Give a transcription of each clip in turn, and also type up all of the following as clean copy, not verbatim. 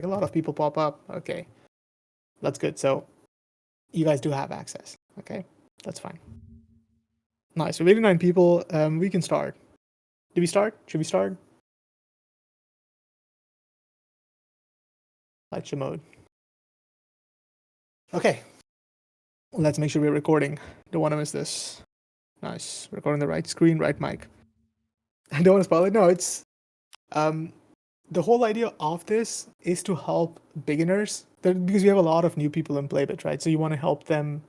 A lot of people pop up. Okay, that's good. So you guys do have access. Okay, that's fine. Nice. So 89 people. We can start. Did we start? Should we start? Lecture mode. Okay. Let's make sure we're recording. Don't want to miss this. Nice. Recording the right screen, right mic. I don't want to spoil it. No, it's the whole idea of this is to help beginners because we have a lot of new people in Playbit, right? So you want to help them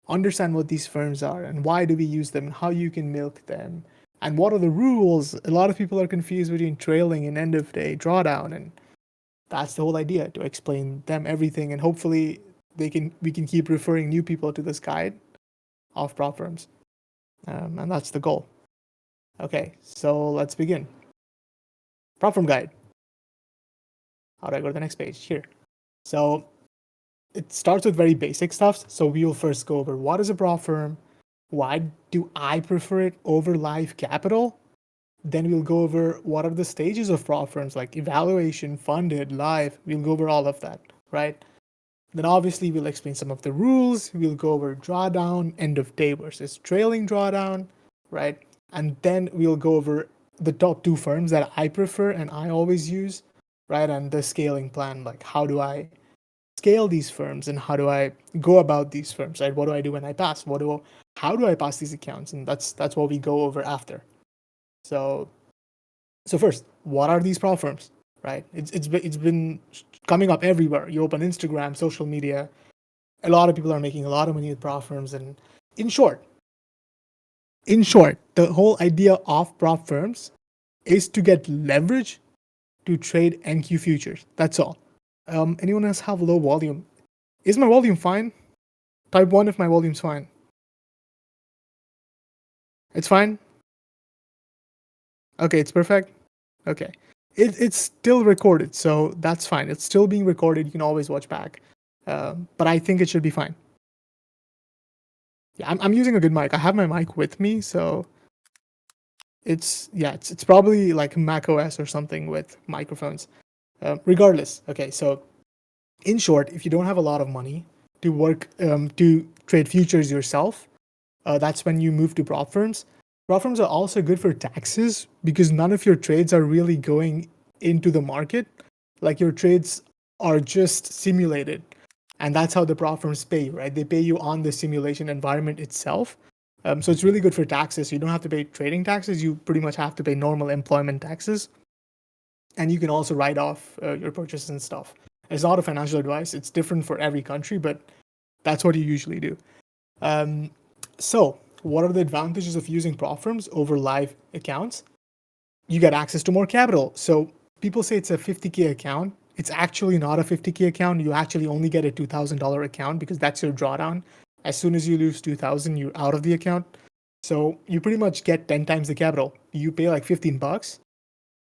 understand what these firms are and why do we use them, how you can milk them, and what are the rules. A lot of people are confused between trailing and end of day drawdown, and that's the whole idea, to explain them everything, and hopefully we can keep referring new people to this guide of prop firms, and that's the goal. Okay, so let's begin. Prop firm guide. How do I go to the next page? Here. So it starts with very basic stuff. So we will first go over what is a prop firm, why do I prefer it over live capital. Then we'll go over what are the stages of prop firms, like evaluation, funded, live. We'll go over all of that, right? Then obviously we'll explain some of the rules. We'll go over drawdown, end of day versus trailing drawdown, right? And then we'll go over the top two firms that I prefer and I always use, right? And the scaling plan, like how do I scale these firms and how do I go about these firms, right? What do I do when I pass? How do I pass these accounts? And that's what we go over after. So first, what are these prop firms, right? It's been coming up everywhere. You open Instagram, social media, a lot of people are making a lot of money with prop firms. And in short, the whole idea of prop firms is to get leverage to trade NQ futures. That's all. Anyone else have low volume? Is my volume fine? Type 1 if my volume's fine. It's fine? Okay, it's perfect. Okay. It's still recorded, so that's fine. It's still being recorded. You can always watch back. But I think it should be fine. Yeah, I'm using a good mic. I have my mic with me, so it's probably like Mac OS or something with microphones. Regardless, okay, so in short, if you don't have a lot of money to work to trade futures yourself, that's when you move to prop firms. Prop firms are also good for taxes because none of your trades are really going into the market. Like your trades are just simulated. And that's how the prop firms pay you, right? They pay you on the simulation environment itself. So it's really good for taxes. You don't have to pay trading taxes. You pretty much have to pay normal employment taxes. And you can also write off your purchases and stuff. It's not a financial advice. It's different for every country, but that's what you usually do. So what are the advantages of using prop firms over live accounts? You get access to more capital. So people say it's a 50K account. It's actually not a 50K account. You actually only get a $2,000 account because that's your drawdown. As soon as you lose 2,000, you're out of the account. So you pretty much get 10 times the capital. You pay like $15,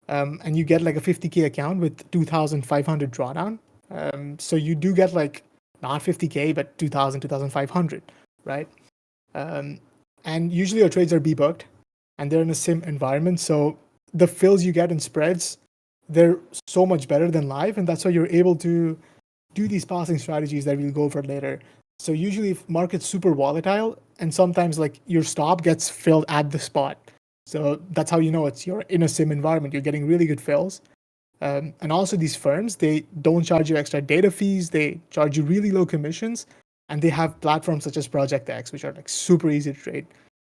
and you get like a 50K account with 2,500 drawdown. So you do get like not 50K, but 2,000, 2,500, right? And usually your trades are booked and they're in a sim environment. So the fills you get in spreads, they're so much better than live. And that's why you're able to do these passing strategies that we'll go over later. So usually if market's super volatile and sometimes like your stop gets filled at the spot. So that's how you know you're in a sim environment. You're getting really good fills. And also these firms, they don't charge you extra data fees. They charge you really low commissions. And they have platforms such as Project X, which are like super easy to trade.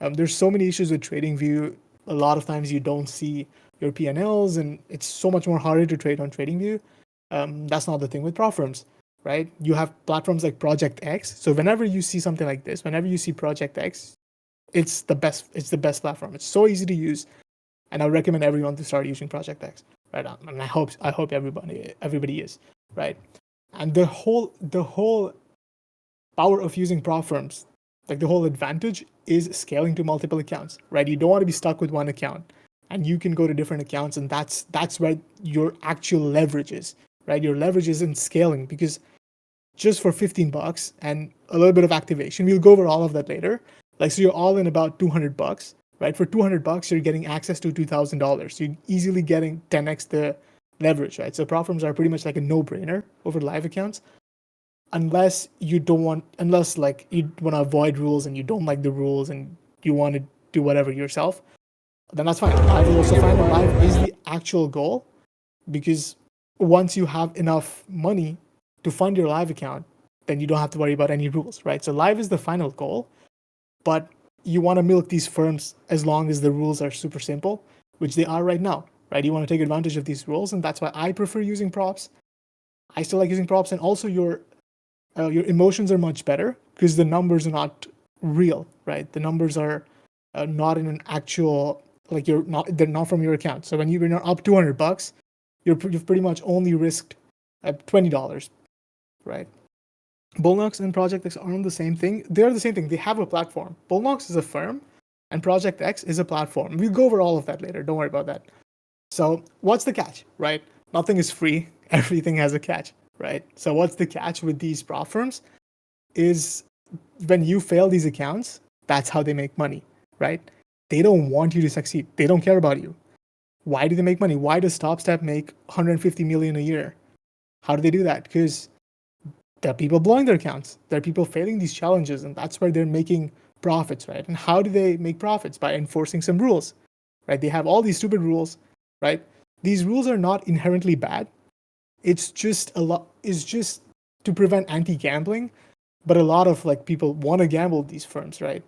There's so many issues with TradingView. A lot of times you don't see your P&Ls, and it's so much more harder to trade on TradingView. That's not the thing with prop firms, right? You have platforms like Project X. So whenever you see something like this, whenever you see Project X, it's the best. It's the best platform. It's so easy to use, and I recommend everyone to start using Project X, right? And I hope everybody is, right? And the whole power of using prop firms, like the whole advantage is scaling to multiple accounts, right? You don't want to be stuck with one account, and you can go to different accounts, and that's where your actual leverage is, right? Your leverage is in scaling because just for $15 and a little bit of activation, we'll go over all of that later. Like, so you're all in about $200, right? For $200, you're getting access to $2,000. You're easily getting 10x the leverage, right? So prop firms are pretty much like a no-brainer over live accounts, unless you don't want, unless like you want to avoid rules and you don't like the rules and you want to do whatever yourself, then that's fine. Live is also fine, and live is the actual goal, because once you have enough money to fund your live account, then you don't have to worry about any rules, right? So live is the final goal, but you want to milk these firms as long as the rules are super simple, which they are right now, right? You want to take advantage of these rules, and that's why I prefer using props. I still like using props, and also your emotions are much better because the numbers are not real, right? The numbers are not in an actual, like, they're not from your account. So when you're up $200, you've pretty much only risked $20, right? Bullnox and Project X aren't the same thing. They're the same thing. They have a platform. Bullnox is a firm, and Project X is a platform. We'll go over all of that later. Don't worry about that. So what's the catch, right? Nothing is free. Everything has a catch, right? So what's the catch with these prop firms is when you fail these accounts, that's how they make money, right? They don't want you to succeed. They don't care about you. Why do they make money? Why does StopStep make 150 million a year? How do they do that? Because there are people blowing their accounts. There are people failing these challenges, and that's where they're making profits, right? And how do they make profits? By enforcing some rules, right? They have all these stupid rules, right? These rules are not inherently bad. It's just to prevent anti-gambling, but a lot of like people want to gamble these firms, right?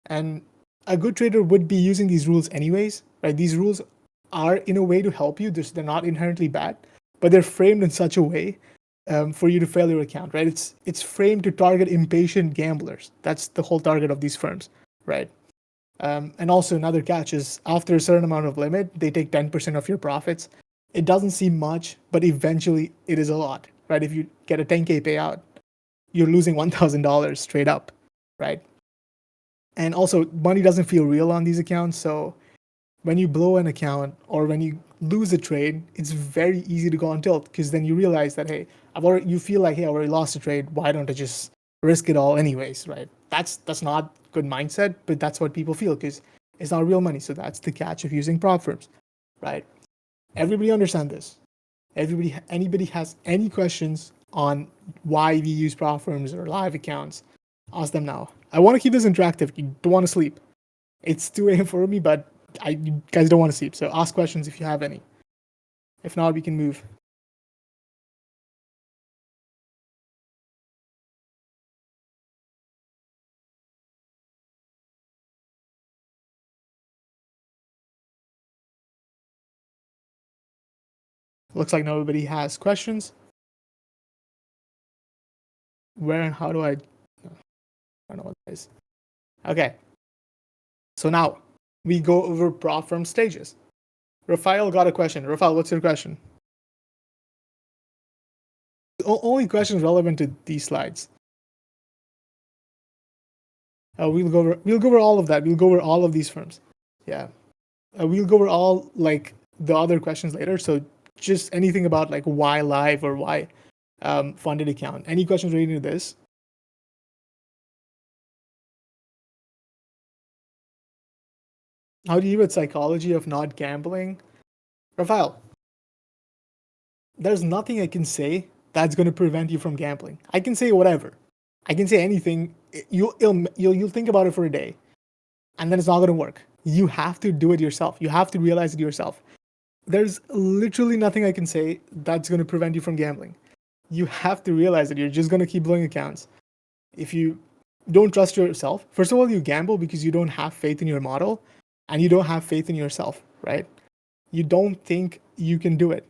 And a good trader would be using these rules anyways, right? These rules are in a way to help you. They're not inherently bad, but they're framed in such a way for you to fail your account, right? It's framed to target impatient gamblers. That's the whole target of these firms, right? And also another catch is after a certain amount of limit, they take 10% of your profits. It doesn't seem much, but eventually it is a lot, right? If you get a 10K payout, you're losing $1,000 straight up, right? And also money doesn't feel real on these accounts. So when you blow an account or when you lose a trade, it's very easy to go on tilt, because then you realize that, hey, you feel like, hey, I already lost a trade. Why don't I just risk it all anyways, right? That's not good mindset, but that's what people feel because it's not real money. So that's the catch of using prop firms, right? Everybody understand this. Anybody has any questions on why we use prop firms or live accounts, ask them now. I want to keep this interactive. You don't want to sleep. It's 2 a.m. for me, but you guys don't want to sleep. So ask questions if you have any. If not, we can move. Looks like nobody has questions. Where and how do I don't know what that is. Okay. So now we go over prop firm stages. Rafael got a question. Rafael, what's your question? Only questions relevant to these slides. We'll go over all of that. We'll go over all of these firms. Yeah. We'll go over all like the other questions later. So just anything about like why live or why funded account. Any questions relating to this? How do you with psychology of not gambling? Rafael, there's nothing I can say that's going to prevent you from gambling. I can say whatever. I can say anything. You'll think about it for a day, and then it's not going to work. You have to do it yourself. You have to realize it yourself. There's literally nothing I can say that's going to prevent you from gambling. You have to realize that you're just going to keep blowing accounts. If you don't trust yourself, first of all, you gamble because you don't have faith in your model and you don't have faith in yourself, right? You don't think you can do it.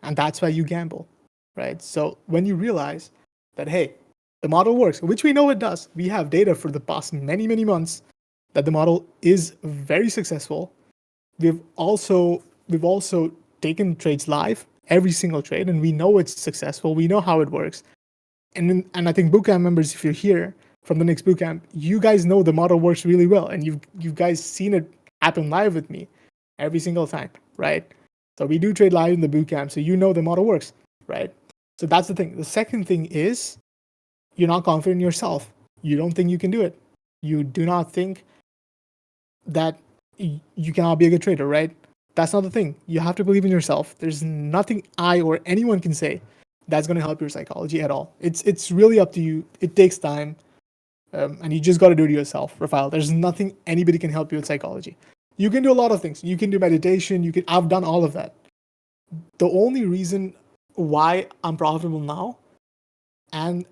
And that's why you gamble, right? So when you realize that, hey, the model works, which we know it does, we have data for the past many, many months that the model is very successful. We've also taken trades live, every single trade, and we know it's successful. We know how it works. And I think bootcamp members, if you're here from the next bootcamp, you guys know the model works really well, and you guys seen it happen live with me every single time, right? So we do trade live in the bootcamp, so you know the model works, right? So that's the thing. The second thing is you're not confident in yourself. You don't think you can do it. You do not think that you cannot be a good trader, right? that's not the thing. You have to believe in yourself. There's nothing I or anyone can say that's going to help your psychology at all. It's really up to you. It takes time, and you just got to do it yourself, Rafael. There's nothing anybody can help you with psychology. You can do a lot of things. You can do meditation. I've done all of that. The only reason why I'm profitable now, and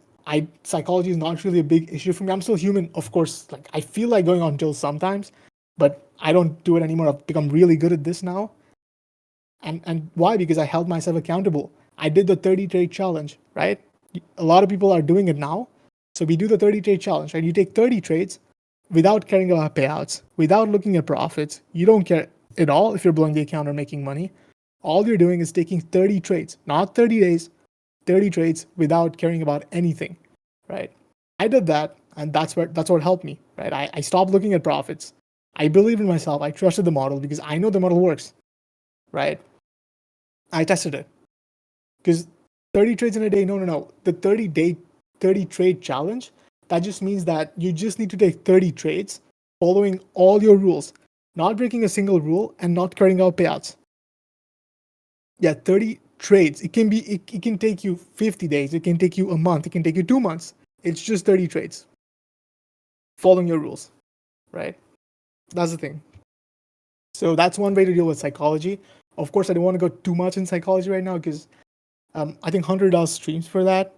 psychology is not really a big issue for me. I'm still human, of course. Like, I feel like going on tills sometimes, but I don't do it anymore. I've become really good at this now. And why? Because I held myself accountable. I did the 30 trade challenge, right? A lot of people are doing it now. So we do the 30 trade challenge, right? You take 30 trades without caring about payouts, without looking at profits. You don't care at all if you're blowing the account or making money. All you're doing is taking 30 trades, not 30 days, 30 trades without caring about anything, right? I did that, and that's what helped me, right? I stopped looking at profits. I believed in myself. I trusted the model because I know the model works, right? I tested it because 30 trades in a day. No. The 30 trade challenge, that just means that you just need to take 30 trades following all your rules, not breaking a single rule and not carrying out payouts. Yeah, 30 trades. It can take you 50 days. It can take you a month. It can take you 2 months. It's just 30 trades following your rules, right? That's the thing. So that's one way to deal with psychology. Of course, I don't want to go too much in psychology right now because I think Hunter does streams for that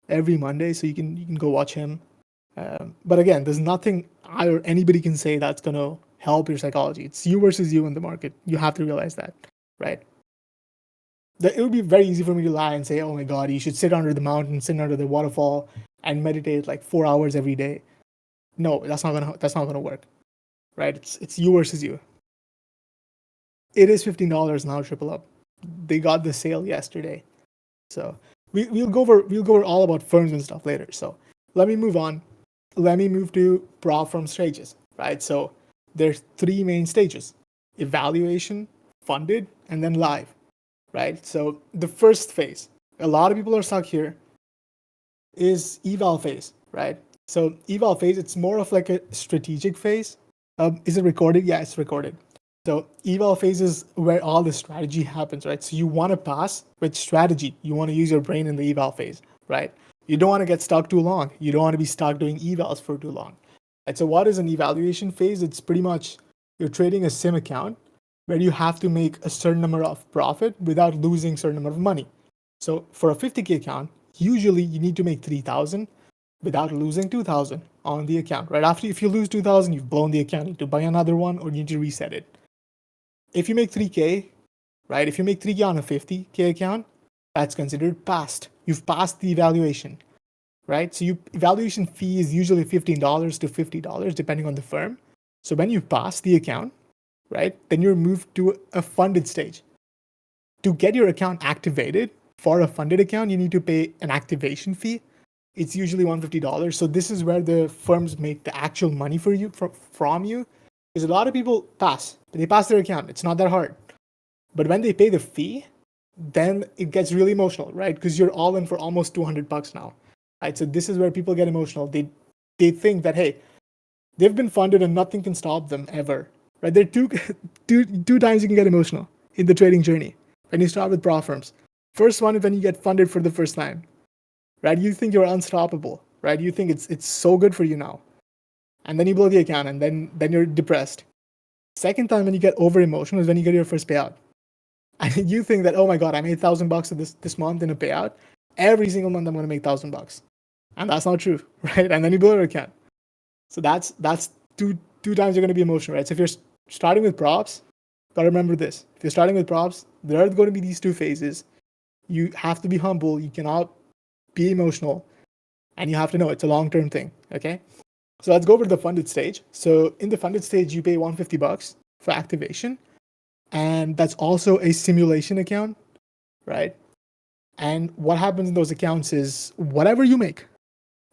every Monday, so you can go watch him. But again, there's nothing I or anybody can say that's going to help your psychology. It's you versus you in the market. You have to realize that, right? It would be very easy for me to lie and say, oh my God, you should sit under the mountain, sit under the waterfall, and meditate like 4 hours every day. No, that's not gonna work, right? It's you versus you. It is $15 now, Triple Up. They got the sale yesterday, so we'll go over all about firms and stuff later. So let me move on. Let me move to prop firm stages, right? So there's 3 main stages: evaluation, funded, and then live, right? So the first phase, a lot of people are stuck here, is eval phase, right? So eval phase, it's more of like a strategic phase. Is it recorded? Yeah, it's recorded. So eval phase is where all the strategy happens, right? So you want to pass with strategy. You want to use your brain in the eval phase, right? You don't want to get stuck too long. You don't want to be stuck doing evals for too long. Right? So what is an evaluation phase? It's pretty much you're trading a sim account where you have to make a certain number of profit without losing a certain amount of money. So for a 50K account, usually you need to make 3,000 without losing 2,000 on the account, right? After, if you lose 2,000, you've blown the account. You need to buy another one or you need to reset it. If you make 3K, right? If you make 3K on a 50K account, that's considered passed. You've passed the evaluation, right? So evaluation fee is usually $15 to $50 depending on the firm. So when you pass the account, right, then you're moved to a funded stage. To get your account activated for a funded account, you need to pay an activation fee. It's usually $150. So this is where the firms make the actual money for you from you. Because a lot of people pass. They pass their account. It's not that hard. But when they pay the fee, then it gets really emotional, right? Because you're all in for almost $200 now, right? So this is where people get emotional. They think that, hey, they've been funded and nothing can stop them ever, right? There are two times you can get emotional in the trading journey when you start with prop firms. First one is when you get funded for the first time, right? You think you're unstoppable, right? You think it's so good for you now. And then you blow the account and then you're depressed. Second time when you get over emotional is when you get your first payout. And you think that, oh my God, I made $1,000 this month in a payout. Every single month I'm going to make $1,000. And that's not true, right? And then you blow your account. So that's two times you're going to be emotional, right? So if you're starting with props, gotta remember this. If you're starting with props, there are going to be these 2 phases. You have to be humble. You cannot be emotional. And you have to know it's a long-term thing, okay? So let's go over the funded stage. So in the funded stage, you pay $150 for activation. And that's also a simulation account, right? And what happens in those accounts is whatever you make,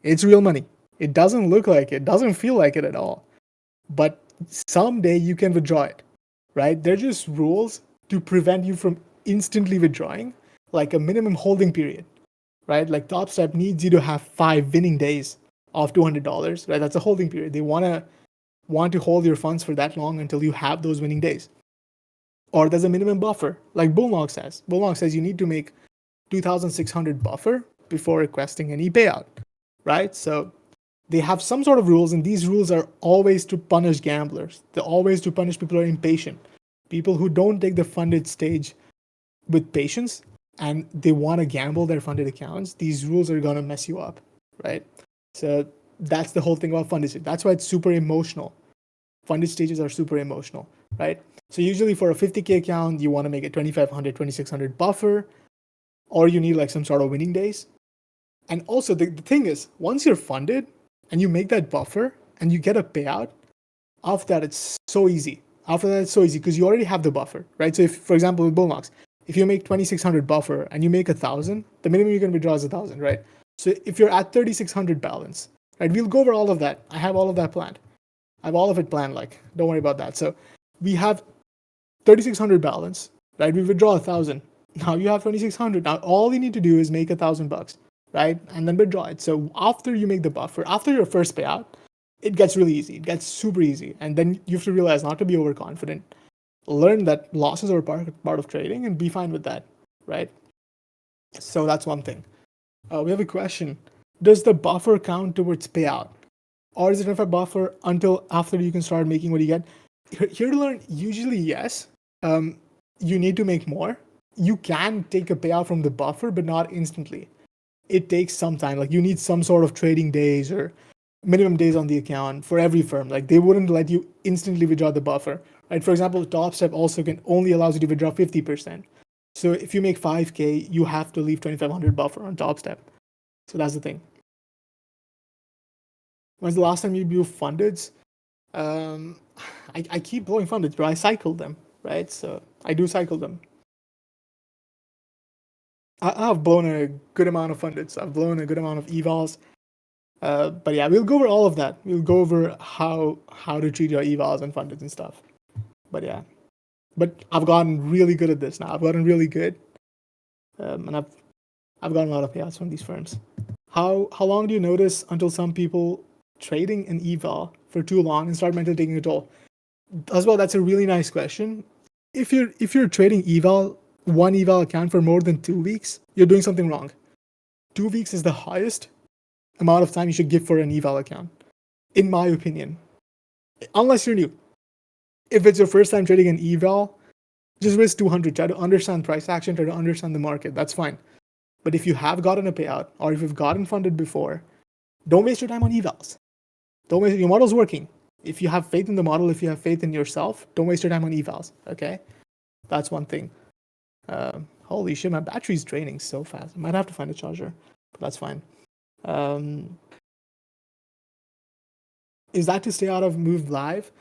it's real money. It doesn't look like it, doesn't feel like it at all. But someday you can withdraw it, right? They're just rules to prevent you from instantly withdrawing, like a minimum holding period, right? Like Top Step needs you to have 5 winning days of $200, right? That's a holding period. They want to hold your funds for that long until you have those winning days. or there's a minimum buffer, like Bullmark says. Bullmark says you need to make 2,600 buffer before requesting any payout, right? So they have some sort of rules, and these rules are always to punish gamblers. They're always to punish people who are impatient, people who don't take the funded stage with patience, and they want to gamble their funded accounts. These rules are going to mess you up, right? So that's the whole thing about funded stage. That's why it's super emotional. Funded stages are super emotional, right? So usually for a 50K account, you want to make a 2,500, 2,600 buffer, or you need like some sort of winning days. And also the thing is, once you're funded and you make that buffer and you get a payout, after that it's so easy. After that it's so easy because you already have the buffer, right? So if, for example, with Bullmarks, if you make 2,600 buffer and you make 1,000, the minimum you can withdraw is 1,000, right? So if you're at 3,600 balance, right? We'll go over all of that. I have all of that planned. I have all of it planned, like, don't worry about that. So we have 3,600 balance, right? We withdraw 1,000. Now you have 2,600. Now all you need to do is make $1,000, right? And then withdraw it. So after you make the buffer, after your first payout, it gets really easy. It gets super easy. And then you have to realize not to be overconfident. Learn that losses are part of trading and be fine with that, right? So that's one thing. We have a question. Does the buffer count towards payout? Or is it enough a buffer until after you can start making what you get? Here to learn, usually yes. You need to make more. You can take a payout from the buffer, but not instantly. It takes some time. Like you need some sort of trading days or minimum days on the account for every firm. Like they wouldn't let you instantly withdraw the buffer, right? For example, TopStep also only allows you to withdraw 50%. So if you make 5K, you have to leave 2,500 buffer on TopStep. So that's the thing. When's the last time you blew fundeds? I keep blowing fundeds, but I cycle them, right? So I do cycle them. I've blown a good amount of fundeds. I've blown a good amount of evals. But yeah, we'll go over all of that. We'll go over how to treat your evals and fundeds and stuff. But yeah, but I've gotten really good at this now. I've gotten really good, and I've gotten a lot of payouts from these firms. How long do you notice until some people trading an eval for too long and start mentally taking a toll? As well, that's a really nice question. If you're trading one eval account for more than 2 weeks, you're doing something wrong. 2 weeks is the highest amount of time you should give for an eval account, in my opinion. Unless you're new. If it's your first time trading an eval, just risk 200. Try to understand price action, try to understand the market. That's fine. But if you have gotten a payout or if you've gotten funded before, don't waste your time on evals. Don't waste, your model's working. If you have faith in the model, if you have faith in yourself, don't waste your time on evals, okay? That's one thing. Holy shit, my battery's draining so fast. I might have to find a charger, but that's fine. Is that to stay out of move live?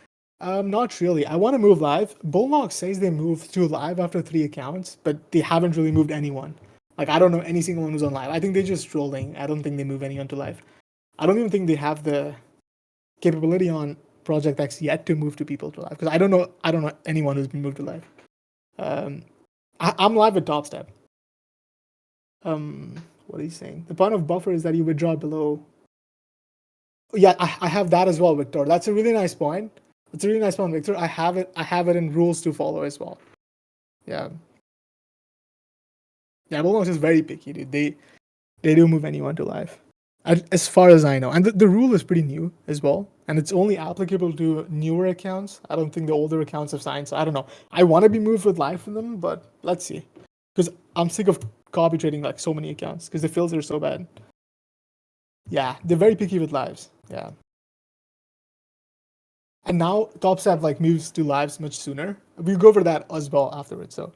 Not really. I want to move live. Bullmark says they moved to live after 3 accounts, but they haven't really moved anyone. Like, I don't know any single one who's on live. I think they're just trolling. I don't think they move anyone to live. I don't even think they have the capability on Project X yet to move to people to live, because I don't know anyone who's been moved to live. I'm live with TopStep. What are you saying? The point of buffer is that you withdraw below. Yeah, I have that as well, Victor. That's a really nice point. It's a really nice point, Victor. I have it in rules to follow as well. Yeah. Yeah, Bullmark is very picky, dude. They do move anyone to live, as far as I know. And the rule is pretty new as well. And it's only applicable to newer accounts. I don't think the older accounts have signed, so I don't know. I want to be moved with live for them, but let's see. Because I'm sick of copy trading like so many accounts because the fills are so bad. Yeah, they're very picky with lives. Yeah. And now TopStep like moves to lives much sooner. We'll go over that as well afterwards. So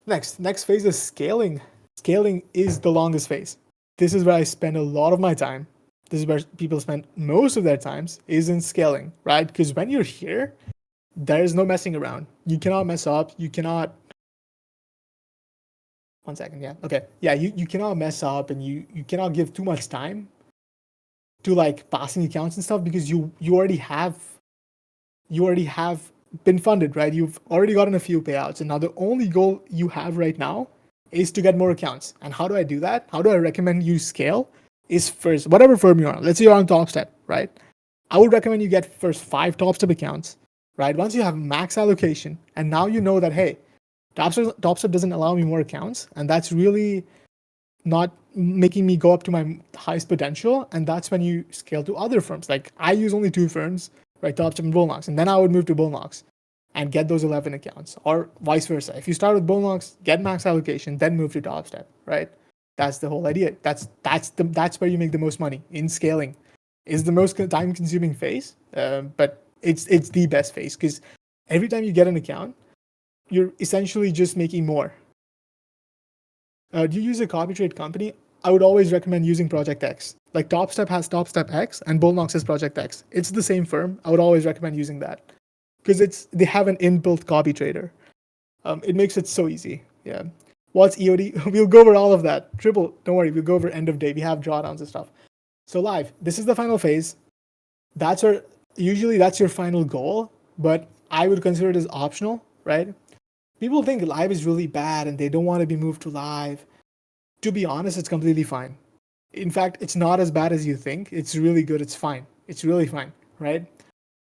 next phase is scaling. Scaling is the longest phase. This is where I spend a lot of my time. This is where people spend most of their times, is in scaling, right? Because when you're here, there is no messing around. You cannot mess up. You cannot. 1 second, yeah. Okay. Yeah, you cannot mess up, and you cannot give too much time to like passing accounts and stuff, because you already have been funded, right? You've already gotten a few payouts, and now the only goal you have right now is to get more accounts. And how do I do that? How do I recommend you scale? Is first, whatever firm you're on, let's say you're on TopStep, right? I would recommend you get first 5 TopStep accounts, right? Once you have max allocation, and now you know that, hey, Topstep doesn't allow me more accounts, and that's really not making me go up to my highest potential. And that's when you scale to other firms. Like I use only 2 firms, right? Topstep and Bullnox. And then I would move to Bullnox and get those 11 accounts, or vice versa. If you start with Bullnox, get max allocation, then move to Topstep, right? That's the whole idea. That's where you make the most money in scaling. Is the most time consuming phase, but it's the best phase, because every time you get an account, you're essentially just making more. Do you use a copy trade company? I would always recommend using Project X. Like Topstep has Topstep X and Bullnox has Project X. It's the same firm. I would always recommend using that because they have an inbuilt copy trader. It makes it so easy. Yeah. What's EOD? We'll go over all of that. Triple, don't worry. We'll go over end of day. We have drawdowns and stuff. So live, this is the final phase. Usually that's your final goal, but I would consider it as optional, right? People think live is really bad and they don't want to be moved to live. To be honest, it's completely fine. In fact, it's not as bad as you think. It's really good. It's fine. It's really fine, right?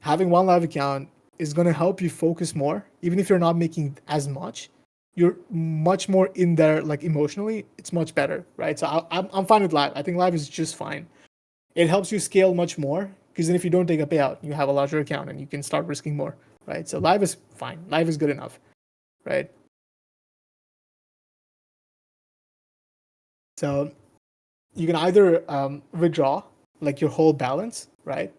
Having one live account is going to help you focus more. Even if you're not making as much, you're much more in there, like emotionally, it's much better, right? So I'm fine with live. I think live is just fine. It helps you scale much more, because then if you don't take a payout, you have a larger account and you can start risking more, right? So live is fine. Live is good enough, right? So you can either withdraw like your whole balance, right,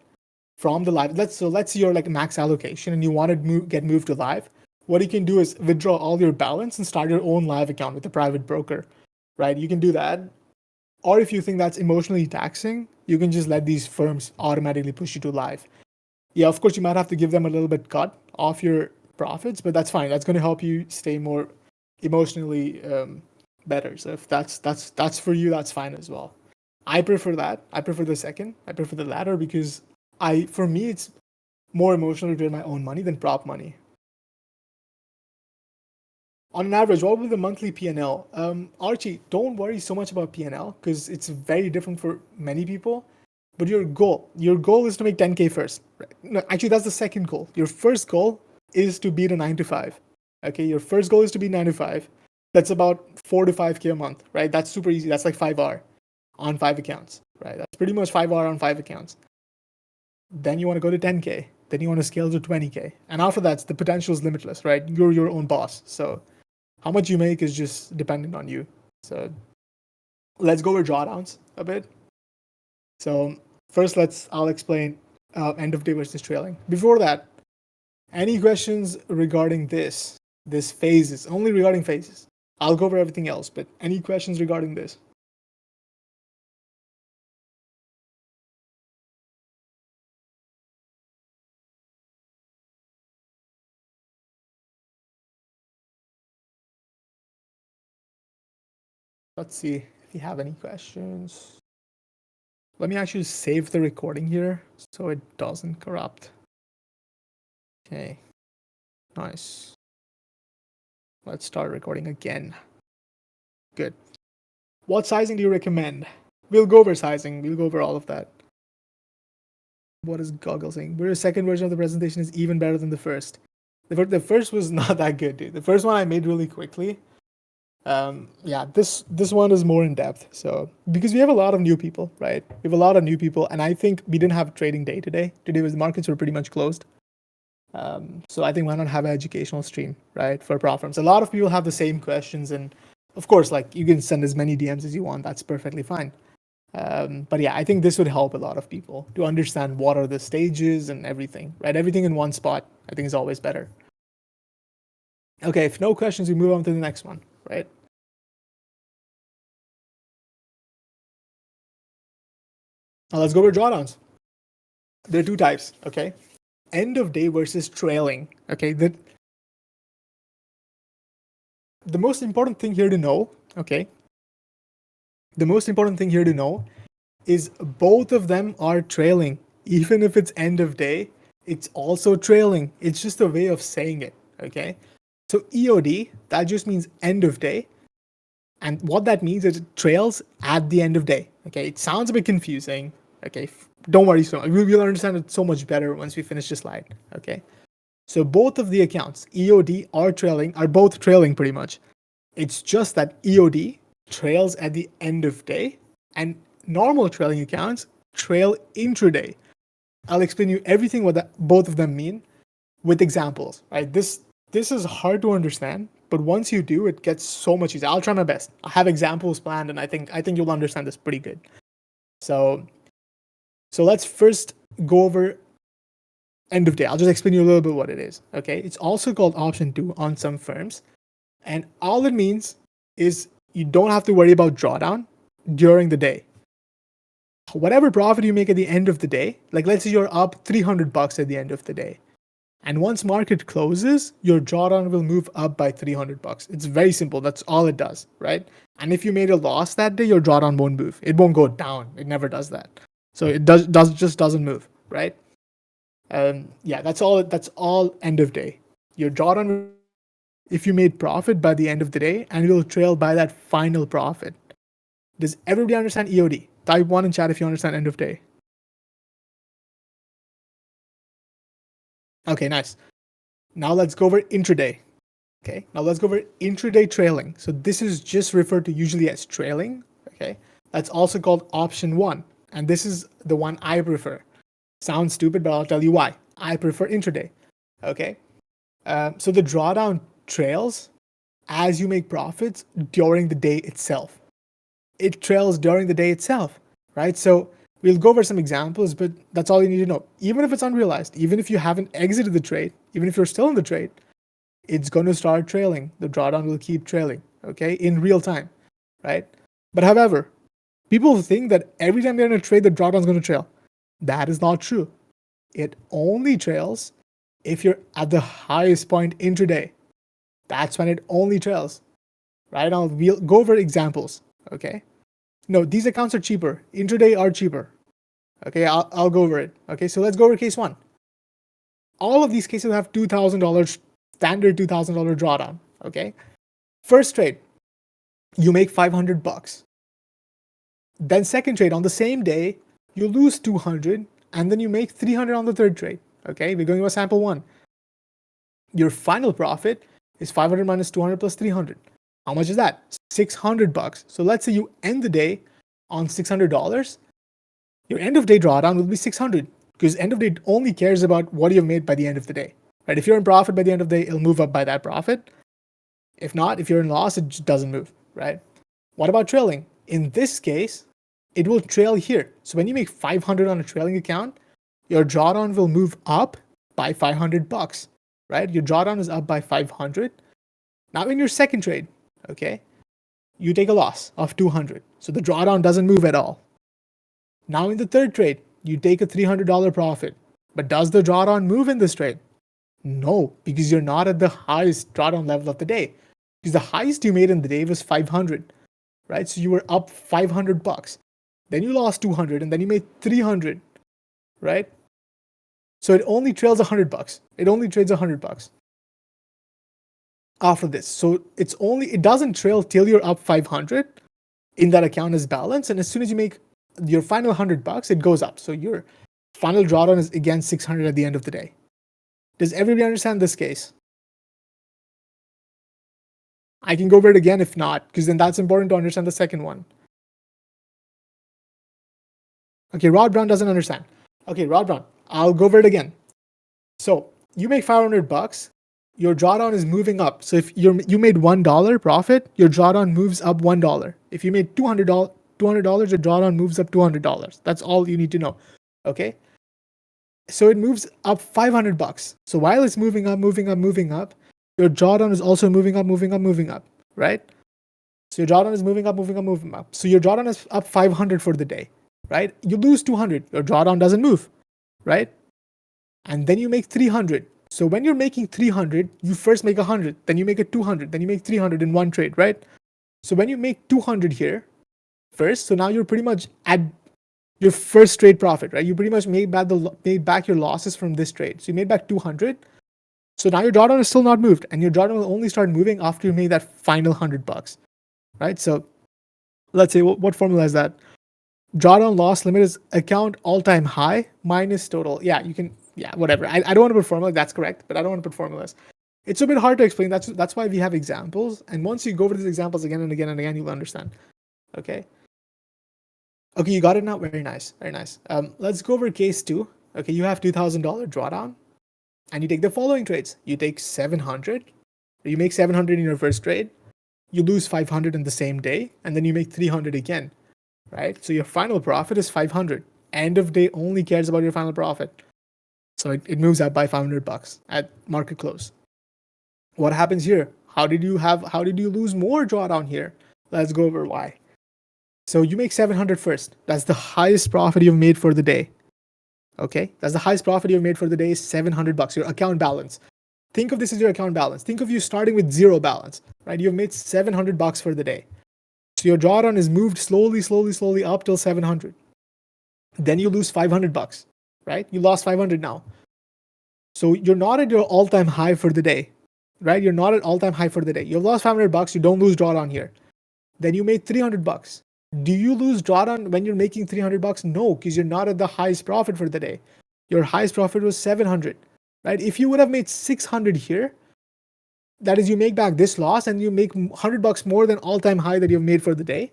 from the live. Let's say you're like max allocation and you want to get moved to live. What you can do is withdraw all your balance and start your own live account with a private broker, right? You can do that. Or if you think that's emotionally taxing, you can just let these firms automatically push you to live. Yeah, of course, you might have to give them a little bit cut off your profits, but that's fine. That's going to help you stay more emotionally better. So if that's for you, that's fine as well. I prefer that. I prefer the second. I prefer the latter because for me, it's more emotional to trade my own money than prop money. On an average, what will be the monthly P&L? Archie, don't worry so much about P&L because it's very different for many people. But your goal is to make 10K first. Right? No, actually, that's the second goal. Your first goal is to beat a 9 to 5. Okay, your first goal is to beat 9 to 5. That's about 4 to 5K a month, right? That's super easy. That's like 5R on 5 accounts, right? That's pretty much 5R on 5 accounts. Then you want to go to 10K. Then you want to scale to 20K. And after that, the potential is limitless, right? You're your own boss. So how much you make is just dependent on you. So let's go over drawdowns a bit. So first, I'll explain end of day versus trailing. Before that, any questions regarding this phases, only regarding phases. I'll go over everything else, but any questions regarding this? Let's see if you have any questions. Let me actually save the recording here so it doesn't corrupt. Okay, nice. Let's start recording again. Good. What sizing do you recommend? We'll go over sizing. We'll go over all of that. What is Goggle saying? Where the second version of the presentation is even better than the first. The first was not that good, dude. The first one I made really quickly. Yeah, this one is more in depth. So because we have a lot of new people, right? We have a lot of new people, and I think we didn't have a trading day today. Today was the markets were pretty much closed. So I think why not have an educational stream, right, for prop firms? A lot of people have the same questions, and of course, like you can send as many DMs as you want. That's perfectly fine. But yeah, I think this would help a lot of people to understand what are the stages and everything, right? Everything in one spot, I think is always better. Okay, if no questions, we move on to the next one, right? Now let's go over drawdowns. There are 2 types, okay? End of day versus trailing, okay? The most important thing here to know, okay? The most important thing here to know is both of them are trailing. Even if it's end of day, it's also trailing. It's just a way of saying it, okay? So EOD, that just means end of day. And what that means is it trails at the end of day, okay? It sounds a bit confusing, okay? Don't worry so much. We'll understand it so much better once we finish the slide, okay? So both of the accounts, EOD or trailing, are both trailing pretty much. It's just that EOD trails at the end of day and normal trailing accounts trail intraday. I'll explain you everything what both of them mean with examples, right? This is hard to understand, but once you do, it gets so much easier. I'll try my best. I have examples planned, and I think you'll understand this pretty good. So let's first go over end of day. I'll just explain you a little bit what it is. Okay, it's also called option 2 on some firms, and all it means is you don't have to worry about drawdown during the day. Whatever profit you make at the end of the day, like let's say you're up $300 at the end of the day, and once market closes, your drawdown will move up by $300. It's very simple. That's all it does, right? And if you made a loss that day, your drawdown won't move. It won't go down. It never does that. So it just doesn't move, right? Yeah, that's all end of day. Your drawdown, if you made profit by the end of the day, and it will trail by that final profit. Does everybody understand EOD? Type 1 in chat if you understand end of day. Okay, nice. Now let's go over intraday. Okay, now let's go over intraday trailing. So this is just referred to usually as trailing. Okay, that's also called option 1. And this is the one I prefer. Sounds stupid, but I'll tell you why. I prefer intraday. Okay, so the drawdown trails as you make profits during the day itself. It trails during the day itself, right? So we'll go over some examples, but that's all you need to know. Even if it's unrealized, even if you haven't exited the trade, even if you're still in the trade, it's going to start trailing. The drawdown will keep trailing, okay, in real time, right? But however, people think that every time they're in a trade, the drawdown is going to trail. That is not true. It only trails if you're at the highest point intraday. That's when it only trails, right? Now we'll go over examples, okay? No, these accounts are cheaper. Intraday are cheaper. Okay, I'll go over it. Okay, so let's go over case 1. All of these cases have $2,000, standard $2,000 drawdown. Okay, first trade, you make $500. Then second trade on the same day, you lose 200, and then you make 300 on the third trade. Okay, we're going over sample 1. Your final profit is 500 minus 200 plus 300. How much is that? $600. So let's say you end the day on $600. Your end of day drawdown will be 600 because end of day only cares about what you've made by the end of the day, right? If you're in profit by the end of the day, it'll move up by that profit. If not, if you're in loss, it just doesn't move, right? What about trailing? In this case, it will trail here. So when you make 500 on a trailing account, your drawdown will move up by $500, right? Your drawdown is up by 500. Now in your second trade, okay, you take a loss of 200. So the drawdown doesn't move at all. Now in the third trade, you take a $300 profit. But does the drawdown move in this trade? No, because you're not at the highest drawdown level of the day. Because the highest you made in the day was 500, right? So you were up $500. Then you lost 200 and then you made 300, right? So it only trails $100. It only trades $100 after this. So it doesn't trail till you're up 500 in that account as balance. And as soon as you make your final $100, it goes up. So your final drawdown is again 600 at the end of the day. Does everybody understand this case? I can go over it again if not, because then that's important to understand the second one. Okay, Rod Brown doesn't understand. Okay, Rod Brown, I'll go over it again. So you make $500, your drawdown is moving up. So if you made $1 profit, your drawdown moves up $1. If you made $200, your drawdown moves up $200. That's all you need to know. Okay. So it moves up $500. So while it's moving up, your drawdown is also moving up, right? So your drawdown is moving up. So your drawdown is up 500 for the day, right? You lose 200. Your drawdown doesn't move, right? And then you make 300. So when you're making 300, you first make 100, then you make a 200, then you make 300 in one trade, right? So when you make 200 here first, so now you're pretty much at your first trade profit, right? You pretty much made back your losses from this trade. So you made back 200. So now your drawdown is still not moved, and your drawdown will only start moving after you make that final $100, right? So let's say what formula is that? Drawdown loss limit is account all-time high minus total. Yeah, you can yeah, whatever. I don't want to put formula. That's correct, but I don't want to put formulas. It's a bit hard to explain. That's why we have examples. And once you go over these examples again and again and again, you'll understand. Okay. Okay, you got it now. Very nice. Very nice. Let's go over case 2. Okay, you have $2,000 drawdown, and you take the following trades. You take 700. You make 700 in your first trade. You lose 500 in the same day, and then you make 300 again, right? So your final profit is 500. End of day only cares about your final profit. So it moves up by $500 at market close. What happens here? How did you lose more drawdown here? Let's go over why. So you make 700 first. That's the highest profit you've made for the day. Okay, that's the highest profit you've made for the day is $700, your account balance. Think of this as your account balance. Think of you starting with zero balance, right? You've made $700 for the day. So your drawdown is moved slowly up till 700. Then you lose $500, right? You lost 500 now. So you're not at your all-time high for the day, right? You're not at all-time high for the day. You've lost $500. You don't lose drawdown here. Then you made $300. Do you lose drawdown when you're making $300? No, because you're not at the highest profit for the day. Your highest profit was 700, right? If you would have made 600 here, that is, you make back this loss and you make $100 more than all-time high that you've made for the day.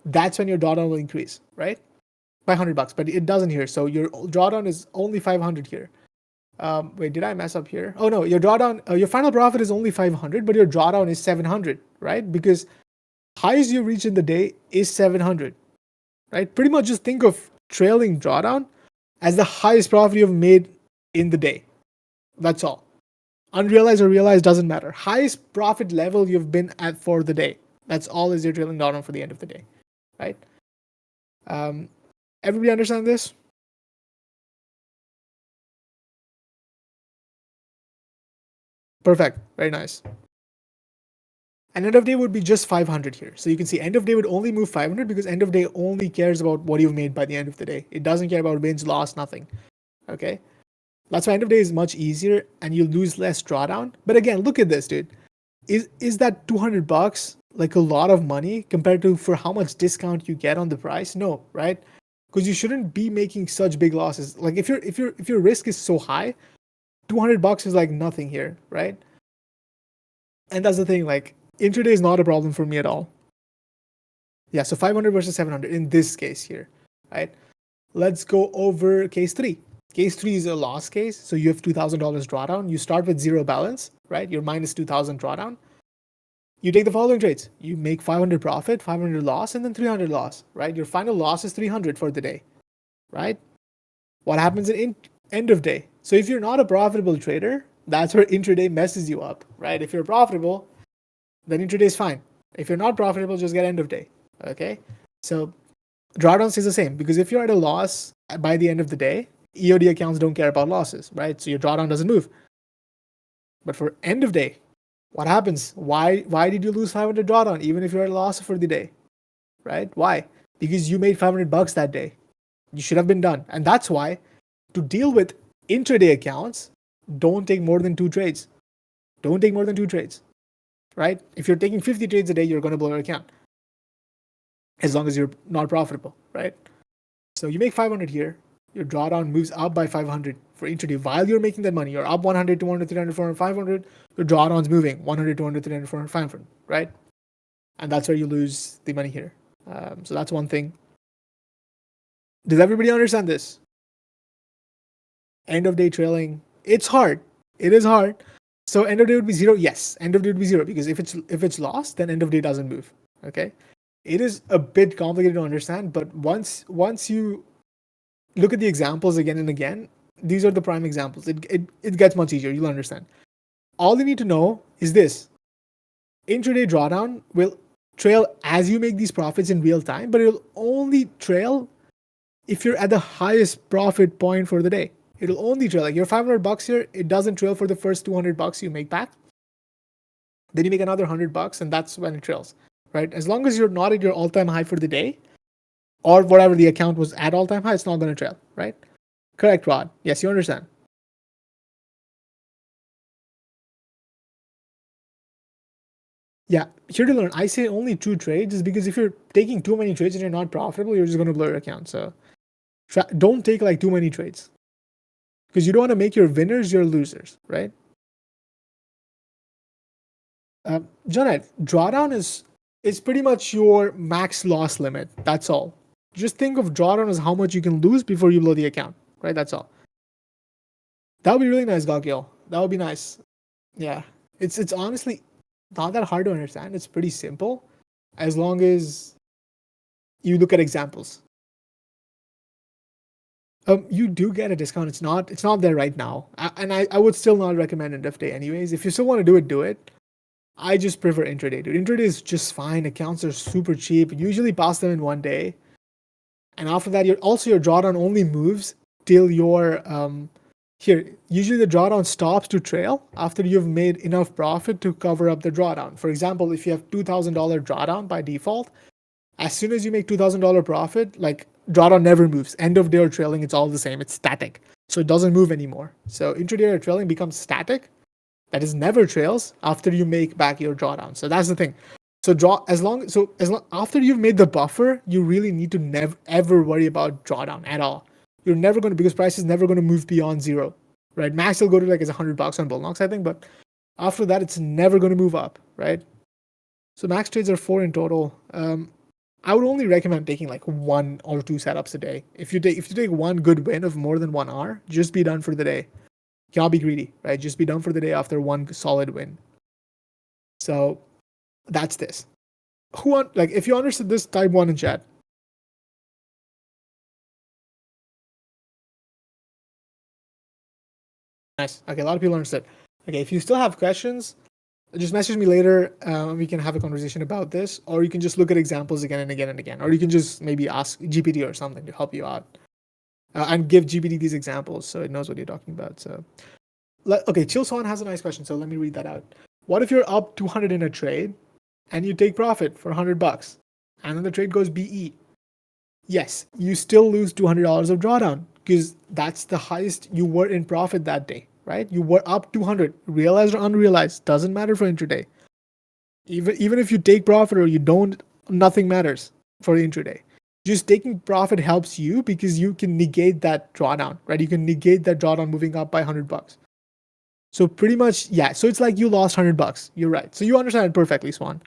That's when your drawdown will increase, right? By $100, but it doesn't here. So your drawdown is only 500 here. Wait, did I mess up here? Oh no, your drawdown, your final profit is only 500, but your drawdown is 700, right? Because highest you reach in the day is 700, right? Pretty much just think of trailing drawdown as the highest profit you've made in the day. That's all. Unrealized or realized doesn't matter. Highest profit level you've been at for the day. That's all is your trailing drawdown for the end of the day, right? Everybody understand this? Perfect. Very nice. And end of day would be just 500 here. So you can see end of day would only move 500 because end of day only cares about what you've made by the end of the day. It doesn't care about wins, loss, nothing. Okay. That's why end of day is much easier and you lose less drawdown. But again, look at this, dude. Is that $200 like a lot of money compared to for how much discount you get on the price? No, right? Because you shouldn't be making such big losses. Like if your risk is so high, $200 is like nothing here, right? And that's the thing, like intraday is not a problem for me at all. Yeah, so 500 versus 700 in this case here, right? Let's go over case 3. Case 3 is a loss case. So you have $2,000 drawdown. You start with zero balance, right? You're minus 2,000 drawdown. You take the following trades. You make 500 profit, 500 loss, and then 300 loss, right? Your final loss is 300 for the day, right? What happens in end of day? So if you're not a profitable trader, that's where intraday messes you up, right? If you're profitable, then intraday is fine. If you're not profitable, just get end of day, okay? So drawdown stays the same because if you're at a loss by the end of the day, EOD accounts don't care about losses, right? So your drawdown doesn't move. But for end of day, what happens? Why did you lose 500 drawdown even if you're at a loss for the day, right? Why? Because you made $500 that day. You should have been done. And that's why to deal with intraday accounts, don't take more than 2 trades. Don't take more than 2 trades, right? If you're taking 50 trades a day, you're going to blow your account as long as you're not profitable, right? So you make 500 here. Your drawdown moves up by 500 for intraday. While you're making that money, you're up 100, 200, 300, 400, 500. Your drawdown's moving 100, 200, 300, 400, 500, right? And that's where you lose the money here. So that's one thing. Does everybody understand this? End of day trailing. It's hard. It is hard. So end of day would be 0. Yes, end of day would be 0 because if it's lost, then end of day doesn't move. Okay. It is a bit complicated to understand, but once you look at the examples again and again, these are the prime examples. It gets much easier. You'll understand. All you need to know is this. Intraday drawdown will trail as you make these profits in real time, but it'll only trail if you're at the highest profit point for the day. It'll only trail. Like your $500 here, it doesn't trail for the first $200 you make back. Then you make another $100 and that's when it trails, right? As long as you're not at your all-time high for the day, or whatever the account was at all-time high, it's not going to trail, right? Correct, Rod. Yes, you understand. Yeah, here to learn. I say only 2 trades is because if you're taking too many trades and you're not profitable, you're just going to blow your account. So don't take like too many trades. because you don't want to make your winners your losers, right? Janet, drawdown is pretty much your max loss limit. That's all. Just think of drawdown as how much you can lose before you blow the account, right? That's all. That would be really nice, Gagil. That would be nice. Yeah, it's honestly not that hard to understand. It's pretty simple, as long as you look at examples. You do get a discount. It's not there right now, I would still not recommend end of day anyways. If you still want to do it, do it. I just prefer intraday. Dude, intraday is just fine. Accounts are super cheap. Usually pass them in one day, and after that, your drawdown only moves till your here. Usually the drawdown stops to trail after you've made enough profit to cover up the drawdown. For example, if you have $2,000 drawdown by default, as soon as you make $2,000 profit, like drawdown never moves. End of day or trailing, it's all the same. It's static, so it doesn't move anymore. So intraday or trailing becomes static. That is never trails after you make back your drawdown. So that's the thing. So as long after you've made the buffer, you really need to never ever worry about drawdown at all. You're never going to, because price is never going to move beyond zero, right? Max will go to like it's $100 on Bullnox, I think, but after that, it's never going to move up, right? So max trades are 4 in total. I would only recommend taking like 1 or 2 setups a day. If you take one good win of more than 1 hour, just be done for the day. You cannot be greedy, right? Just be done for the day after one solid win. So that's this. If you understood this, type 1 in chat. Nice. Okay, a lot of people understood. Okay, if you still have questions, just message me later. We can have a conversation about this, or you can just look at examples again and again and again, or you can just maybe ask GPT or something to help you out, and give GPT these examples so it knows what you're talking about. So, okay, Chill Swan has a nice question, so let me read that out. What if you're up 200 in a trade, and you take profit for $100, and then the trade goes BE? Yes, you still lose $200 of drawdown because that's the highest you were in profit that day, right? You were up 200, realized or unrealized, doesn't matter for intraday. Even if you take profit or you don't, nothing matters for intraday. Just taking profit helps you because you can negate that drawdown, right? You can negate that drawdown moving up by $100. So pretty much, yeah. So it's like you lost $100. You're right. So you understand it perfectly, Swan.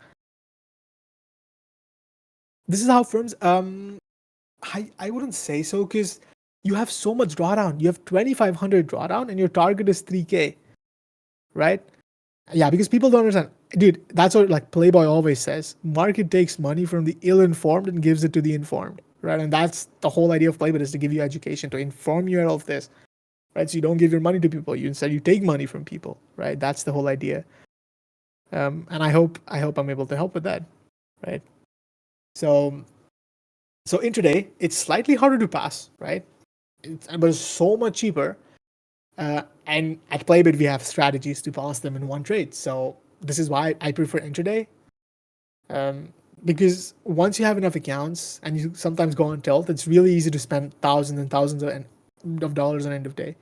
This is how firms. I wouldn't say so because you have so much drawdown. You have 2,500 drawdown, and your target is 3K, right? Yeah, because people don't understand, dude. That's what like Playboy always says. Market takes money from the ill-informed and gives it to the informed, right? And that's the whole idea of Playboy, is to give you education, to inform you of this, right? So you don't give your money to people. You take money from people, right? That's the whole idea. And I hope I'm able to help with that, right? So intraday, it's slightly harder to pass, right? But it's so much cheaper. And at Playbit, we have strategies to pass them in one trade. So this is why I prefer intraday. Because once you have enough accounts and you sometimes go on tilt, it's really easy to spend thousands and thousands of dollars on end of day.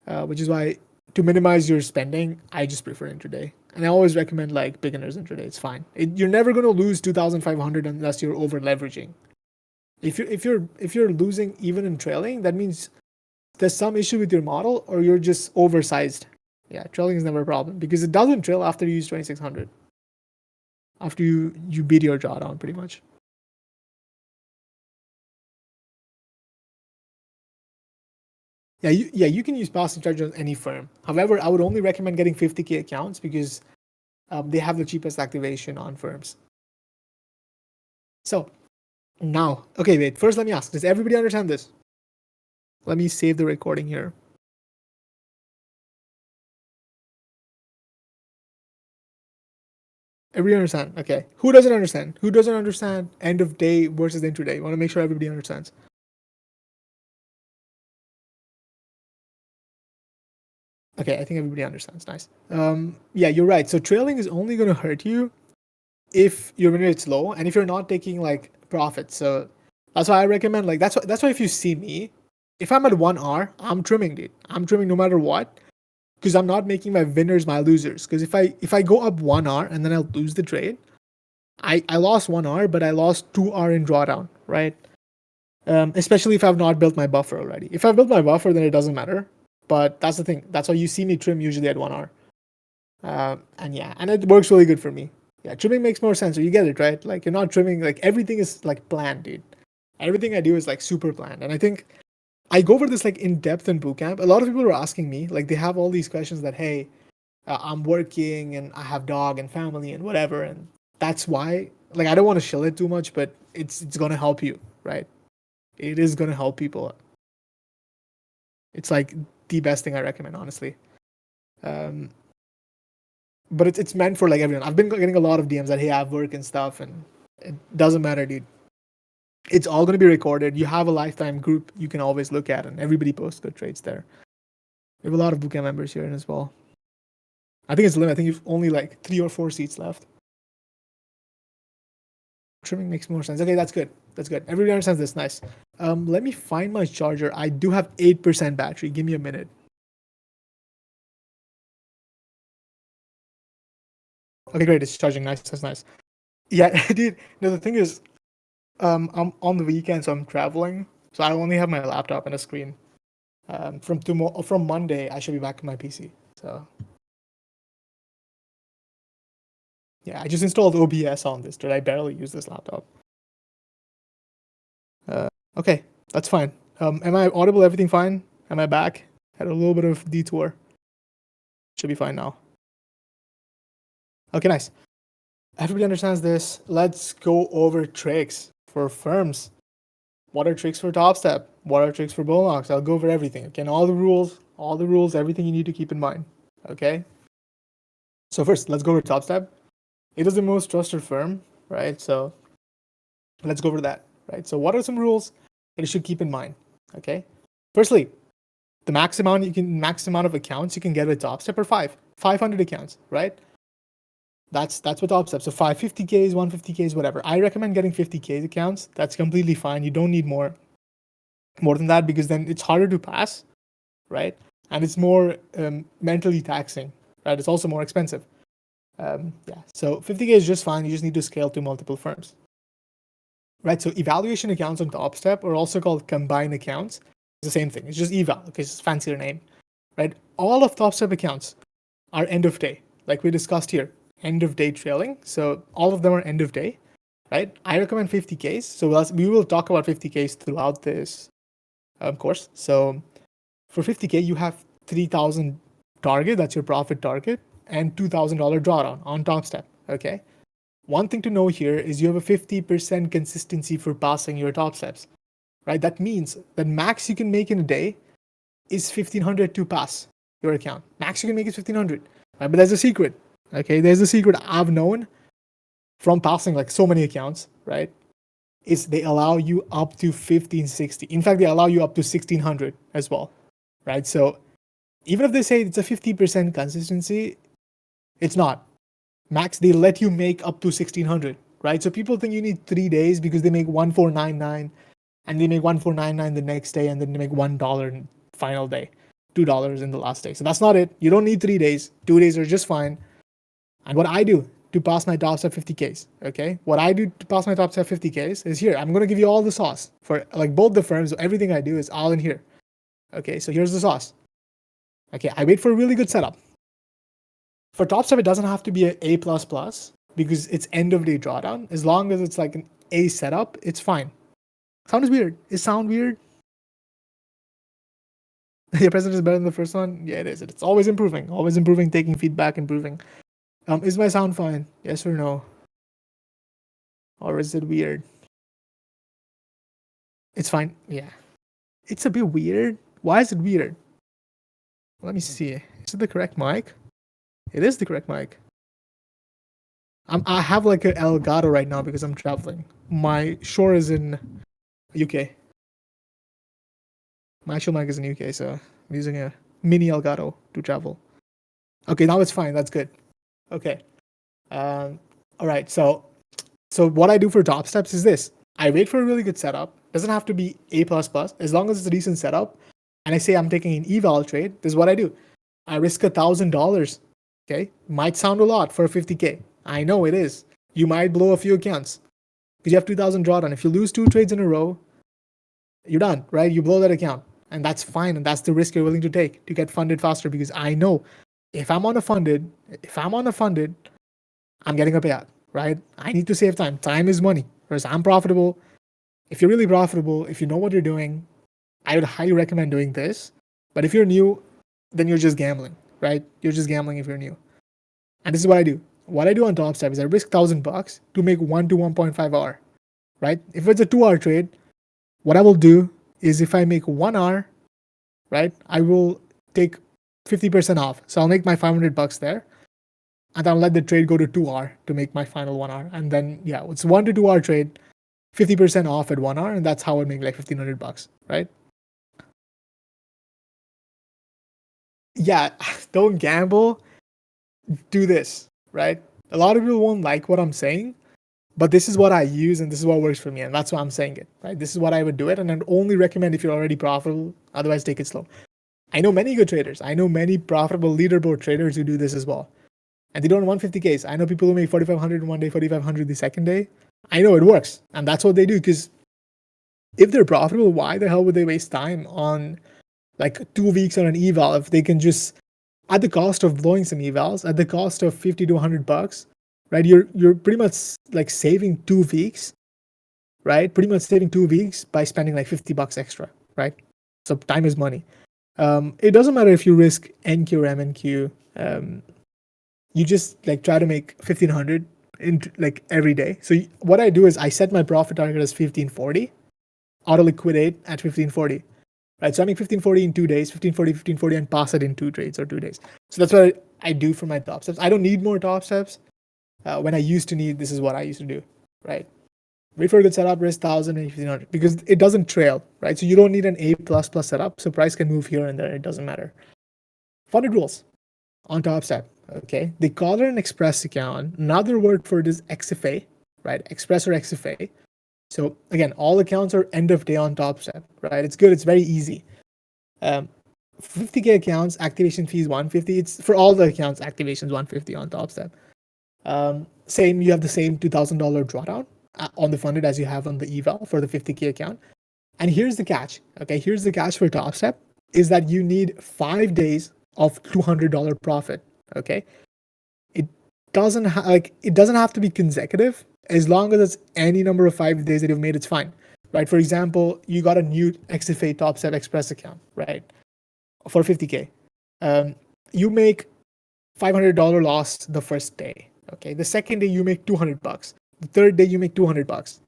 Which is why, to minimize your spending, I just prefer intraday. And I always recommend like beginners intraday. It's fine. You're never going to lose 2,500 unless you're over leveraging. If you're losing even in trailing, that means there's some issue with your model or you're just oversized. Yeah, trailing is never a problem because it doesn't trail after you use 2,600. After you beat your drawdown pretty much. Yeah, you can use passing charge on any firm. However, I would only recommend getting 50K accounts because they have the cheapest activation on firms. So now, okay, wait. First, let me ask: does everybody understand this? Let me save the recording here. Everybody understand? Okay. Who doesn't understand? Who doesn't understand end of day versus intraday? I want to make sure everybody understands. Okay, I think everybody understands. Nice. Yeah, you're right. So trailing is only going to hurt you if your win rate's low and if you're not taking like profits. So that's why I recommend like that's why if you see me, if I'm at 1 hour, I'm trimming, dude. I'm trimming no matter what, because I'm not making my winners my losers. Because if I go up 1 hour and then I'll lose the trade, I lost 1 hour, but I lost 2 hour in drawdown, right? Especially if I've not built my buffer already. If I've built my buffer, then it doesn't matter. But that's the thing. That's why you see me trim usually at 1 hour. And it works really good for me. Yeah, trimming makes more sense. So you get it, right? Like you're not trimming, like everything is like planned, dude. Everything I do is like super planned. And I think I go over this like in depth in bootcamp. A lot of people are asking me, like they have all these questions that, hey, I'm working and I have dog and family and whatever. And that's why, like, I don't want to shill it too much, but it's going to help you, right? It is going to help people. It's like the best thing I recommend, honestly. But it's meant for like everyone. I've been getting a lot of DMs that, hey, I have work and stuff, and it doesn't matter, dude. It's all going to be recorded. You have a lifetime group you can always look at, and everybody posts good trades there. We have a lot of bootcamp members here as well. I think it's limited. I think you've only like 3 or 4 seats left. Trimming makes more sense. Okay, that's good. That's good. Everybody understands this. Nice. Let me find my charger. I do have 8% battery. Give me a minute. Okay, great. It's charging. Nice. That's nice. Yeah, dude. No, the thing is, I'm on the weekend, so I'm traveling. So I only have my laptop and a screen. From Monday, I should be back to my PC. So yeah, I just installed OBS on this, dude. I barely use this laptop. Okay, that's fine. Am I audible? Everything fine? Am I back? Had a little bit of detour. Should be fine now. Okay, nice. Everybody understands this. Let's go over tricks for firms. What are tricks for top step? What are tricks for bull knocks? I'll go over everything. Again, all the rules, everything you need to keep in mind. Okay. So first, let's go over top step. It is the most trusted firm, right? So let's go over that, right? So what are some rules that you should keep in mind? Okay. Firstly, the max amount of accounts you can get with top step are 500 accounts, right? That's what top step. So 550Ks, 150Ks, whatever. I recommend getting 50Ks accounts. That's completely fine. You don't need more than that, because then it's harder to pass, right? And it's more mentally taxing, right? It's also more expensive. So 50K is just fine. You just need to scale to multiple firms, right? So evaluation accounts on top step are also called combined accounts. It's the same thing. It's just eval. Okay, it's a fancier name, right? All of top step accounts are end of day, like we discussed here. End of day trailing. So all of them are end of day, right? I recommend 50Ks. So we will talk about 50Ks throughout this course. So for 50K, you have 3,000 target. That's your profit target, and $2,000 drawdown on top step. Okay. One thing to know here is you have a 50% consistency for passing your top steps, right? That means the max you can make in a day is 1,500 to pass your account. Max you can make is 1,500, right? But there's a secret. Okay, there's a secret I've known from passing like so many accounts, right? Is they allow you up to 1,560. In fact, they allow you up to 1,600 as well, right? So even if they say it's a 50% consistency, it's not. Max, they let you make up to 1,600, right? So people think you need 3 days because they make 1,499 and they make 1,499 the next day, and then they make $1 in final day, $2 in the last day. So that's not it. You don't need 3 days. 2 days are just fine. And what I do to pass my top step 50Ks, okay? What I do to pass my top step 50Ks is here. I'm going to give you all the sauce for like both the firms. Everything I do is all in here. Okay, so here's the sauce. Okay, I wait for a really good setup. For top step, it doesn't have to be an A++ because it's end of day drawdown. As long as it's like an A setup, it's fine. Sound weird. Is sound weird? Your present is better than the first one? Yeah, it is. It's always improving, taking feedback, improving. Is my sound fine? Yes or no? Or is it weird? It's fine. Yeah. It's a bit weird. Why is it weird? Let me see. Is it the correct mic? It is the correct mic. I have like an Elgato right now because I'm traveling. My Shure is in UK. My actual mic is in UK, so I'm using a mini Elgato to travel. Okay, now it's fine. That's good. Okay. All right. So what I do for top steps is this. I wait for a really good setup. Doesn't have to be A++. As long as it's a decent setup, and I say I'm taking an eval trade, this is what I do. I risk $1,000. Okay. Might sound a lot for 50K. I know it is. You might blow a few accounts because you have 2,000 drawdown. If you lose 2 trades in a row, you're done, right? You blow that account. And that's fine. And that's the risk you're willing to take to get funded faster, because I know if I'm on a funded, I'm getting a payout, right? I need to save time. Time is money. Whereas I'm profitable. If you're really profitable, if you know what you're doing, I would highly recommend doing this. But if you're new, then you're just gambling, right? You're just gambling if you're new. And this is what I do. What I do on Top Step is I risk $1,000 to make 1 to 1.5 hour, right? If it's a 2-hour trade, what I will do is if I make 1 hour, right, I will take 50% off. So I'll make my $500 there, and I'll let the trade go to 2 hour to make my final 1 hour. And then, yeah, it's 1 to 2 hour trade, 50% off at 1 hour, and that's how I make like $1,500, right? Yeah, don't gamble. Do this, right? A lot of people won't like what I'm saying, but this is what I use and this is what works for me, and that's why I'm saying it, right? This is what I would do it, and I'd only recommend if you're already profitable. Otherwise, take it slow. I know many good traders. I know many profitable leaderboard traders who do this as well, and they don't 150Ks. I know people who make 4,500 one day, 4,500 the second day. I know it works, and that's what they do. Because if they're profitable, why the hell would they waste time on like 2 weeks on an eval if they can just, at the cost of blowing some evals, at the cost of 50 to $100, right? You're pretty much like saving 2 weeks, right? Pretty much saving 2 weeks by spending like $50 extra, right? So time is money. It doesn't matter if you risk NQ or MNQ. You just like try to make 1,500 in like every day. So what I do is I set my profit target as 1,540, auto liquidate at 1,540. Right, so I make 1,540 in 2 days, 1,540, and pass it in 2 trades or 2 days. So that's what I do for my top steps. I don't need more top steps. When I used to need, this is what I used to do, right? Wait for a good setup, risk 1,000 and 1,500 because it doesn't trail, right? So you don't need an A++ setup. So price can move here and there. It doesn't matter. Funded rules on Top Step, okay? They call it an express account. Another word for it is XFA, right? Express or XFA. So again, all accounts are end of day on Top Step, right? It's good. It's very easy. 50K accounts, activation fees 150. It's for all the accounts, activations 150 on Top Step. Same, you have the same $2,000 drawdown on the funded as you have on the eval for the 50K account. And here's the catch. Okay, here's the catch for Top Step is that you need 5 days of $200 profit. Okay, it doesn't have to be consecutive. As long as it's any number of 5 days that you've made, it's fine, right? For example, you got a new XFA Top Step Express account, right? For 50K. You make $500 loss the first day. Okay, the second day you make $200. The third day you make $200.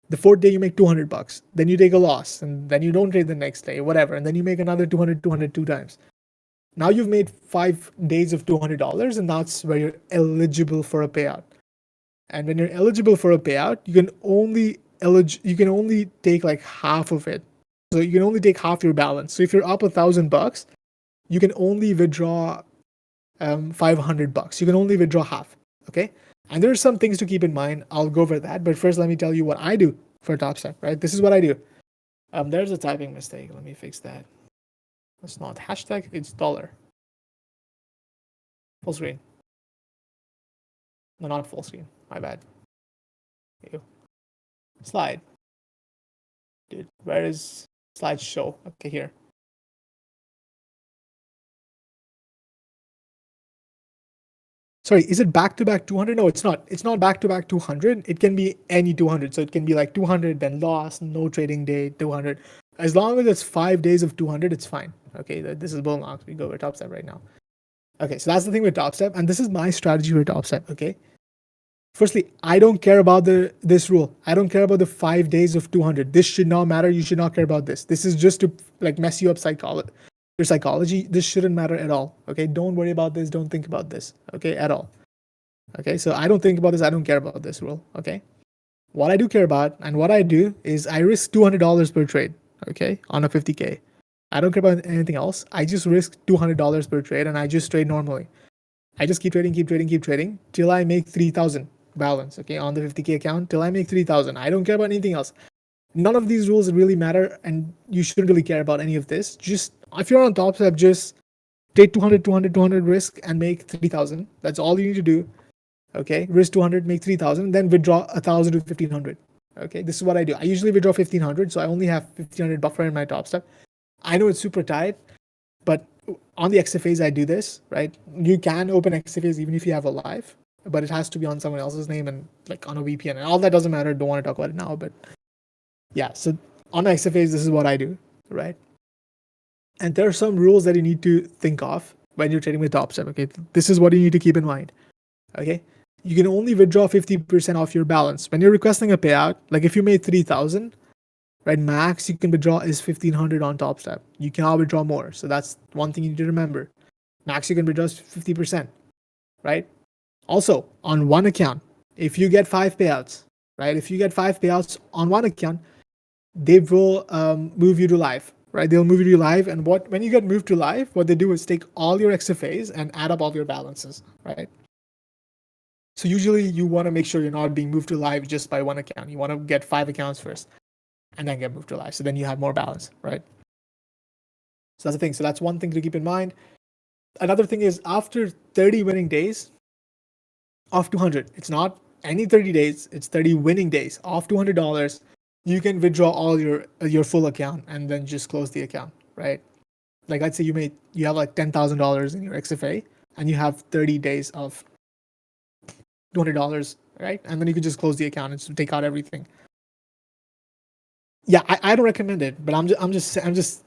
The fourth day you make $200. Then you take a loss, and then you don't trade the next day, whatever, and then you make another 200 two times. Now you've made 5 days of $200, and that's where you're eligible for a payout. And when you're eligible for a payout, you can only take like half of it. So you can only take half your balance. So if you're up $1,000, you can only withdraw $500. You can only withdraw half. Okay. And there's some things to keep in mind. I'll go over that. But first, let me tell you what I do for Top Step, right? This is what I do. There's a typing mistake. Let me fix that. It's not hashtag, it's dollar. Full screen. No, not full screen. My bad. Ew. Slide. Dude, where is slideshow? Okay, here. Sorry, is it back-to-back 200? No, it's not. It's not back-to-back 200. It can be any 200. So it can be like 200, then loss, no trading day, 200. As long as it's 5 days of 200, it's fine. Okay, this is bull marks. We go with Top Step right now. Okay, so that's the thing with Top Step, and this is my strategy with Top Step. Okay, firstly, I don't care about this rule. I don't care about the 5 days of 200. This should not matter. You should not care about this. This is just to like mess you up your psychology. This shouldn't matter at all. Okay, don't worry about this. Don't think about this. Okay, at all. Okay, so I don't think about this. I don't care about this rule. Okay, what I do care about and what I do is I risk $200 per trade. Okay, on a 50K. I don't care about anything else. I just risk $200 per trade and I just trade normally. I just keep trading till I make 3,000 balance. Okay, on the 50K account till I make 3,000. I don't care about anything else. None of these rules really matter, and you shouldn't really care about any of this. Just if you're on Top Step, just take 200 risk and make 3,000. That's all you need to do. Okay, risk 200, make 3,000, then withdraw 1,000 to 1,500. Okay, this is what I do. I usually withdraw 1,500, so I only have 1,500 buffer in my Top Step. I know it's super tight, but on the XFAs, I do this, right? You can open XFAs even if you have a live, but it has to be on someone else's name and like on a VPN. And all that doesn't matter. Don't want to talk about it now, but yeah. So on XFAs, this is what I do, right? And there are some rules that you need to think of when you're trading with TopStep. Okay, this is what you need to keep in mind. Okay, you can only withdraw 50% off your balance when you're requesting a payout. Like if you made 3,000, right? Max you can withdraw is 1,500 on TopStep. You cannot withdraw more. So that's one thing you need to remember. Max you can withdraw is 50%, right? Also on one account, if you get 5 payouts, right? If you get 5 payouts on one account, they will move you to live, right? They'll move you to live, and when you get moved to live, what they do is take all your XFAs and add up all your balances, right? So usually you want to make sure you're not being moved to live just by one account. You want to get 5 accounts first, and then get moved to live. So then you have more balance, right? So that's the thing. So that's one thing to keep in mind. Another thing is after 30 winning days off 200, it's not any 30 days, it's 30 winning days off $200. You can withdraw all your full account and then just close the account, right? Like let's say you have like $10,000 in your XFA and you have 30 days of $200, right? And then you can just close the account and just take out everything. Yeah, I don't recommend it, but I'm just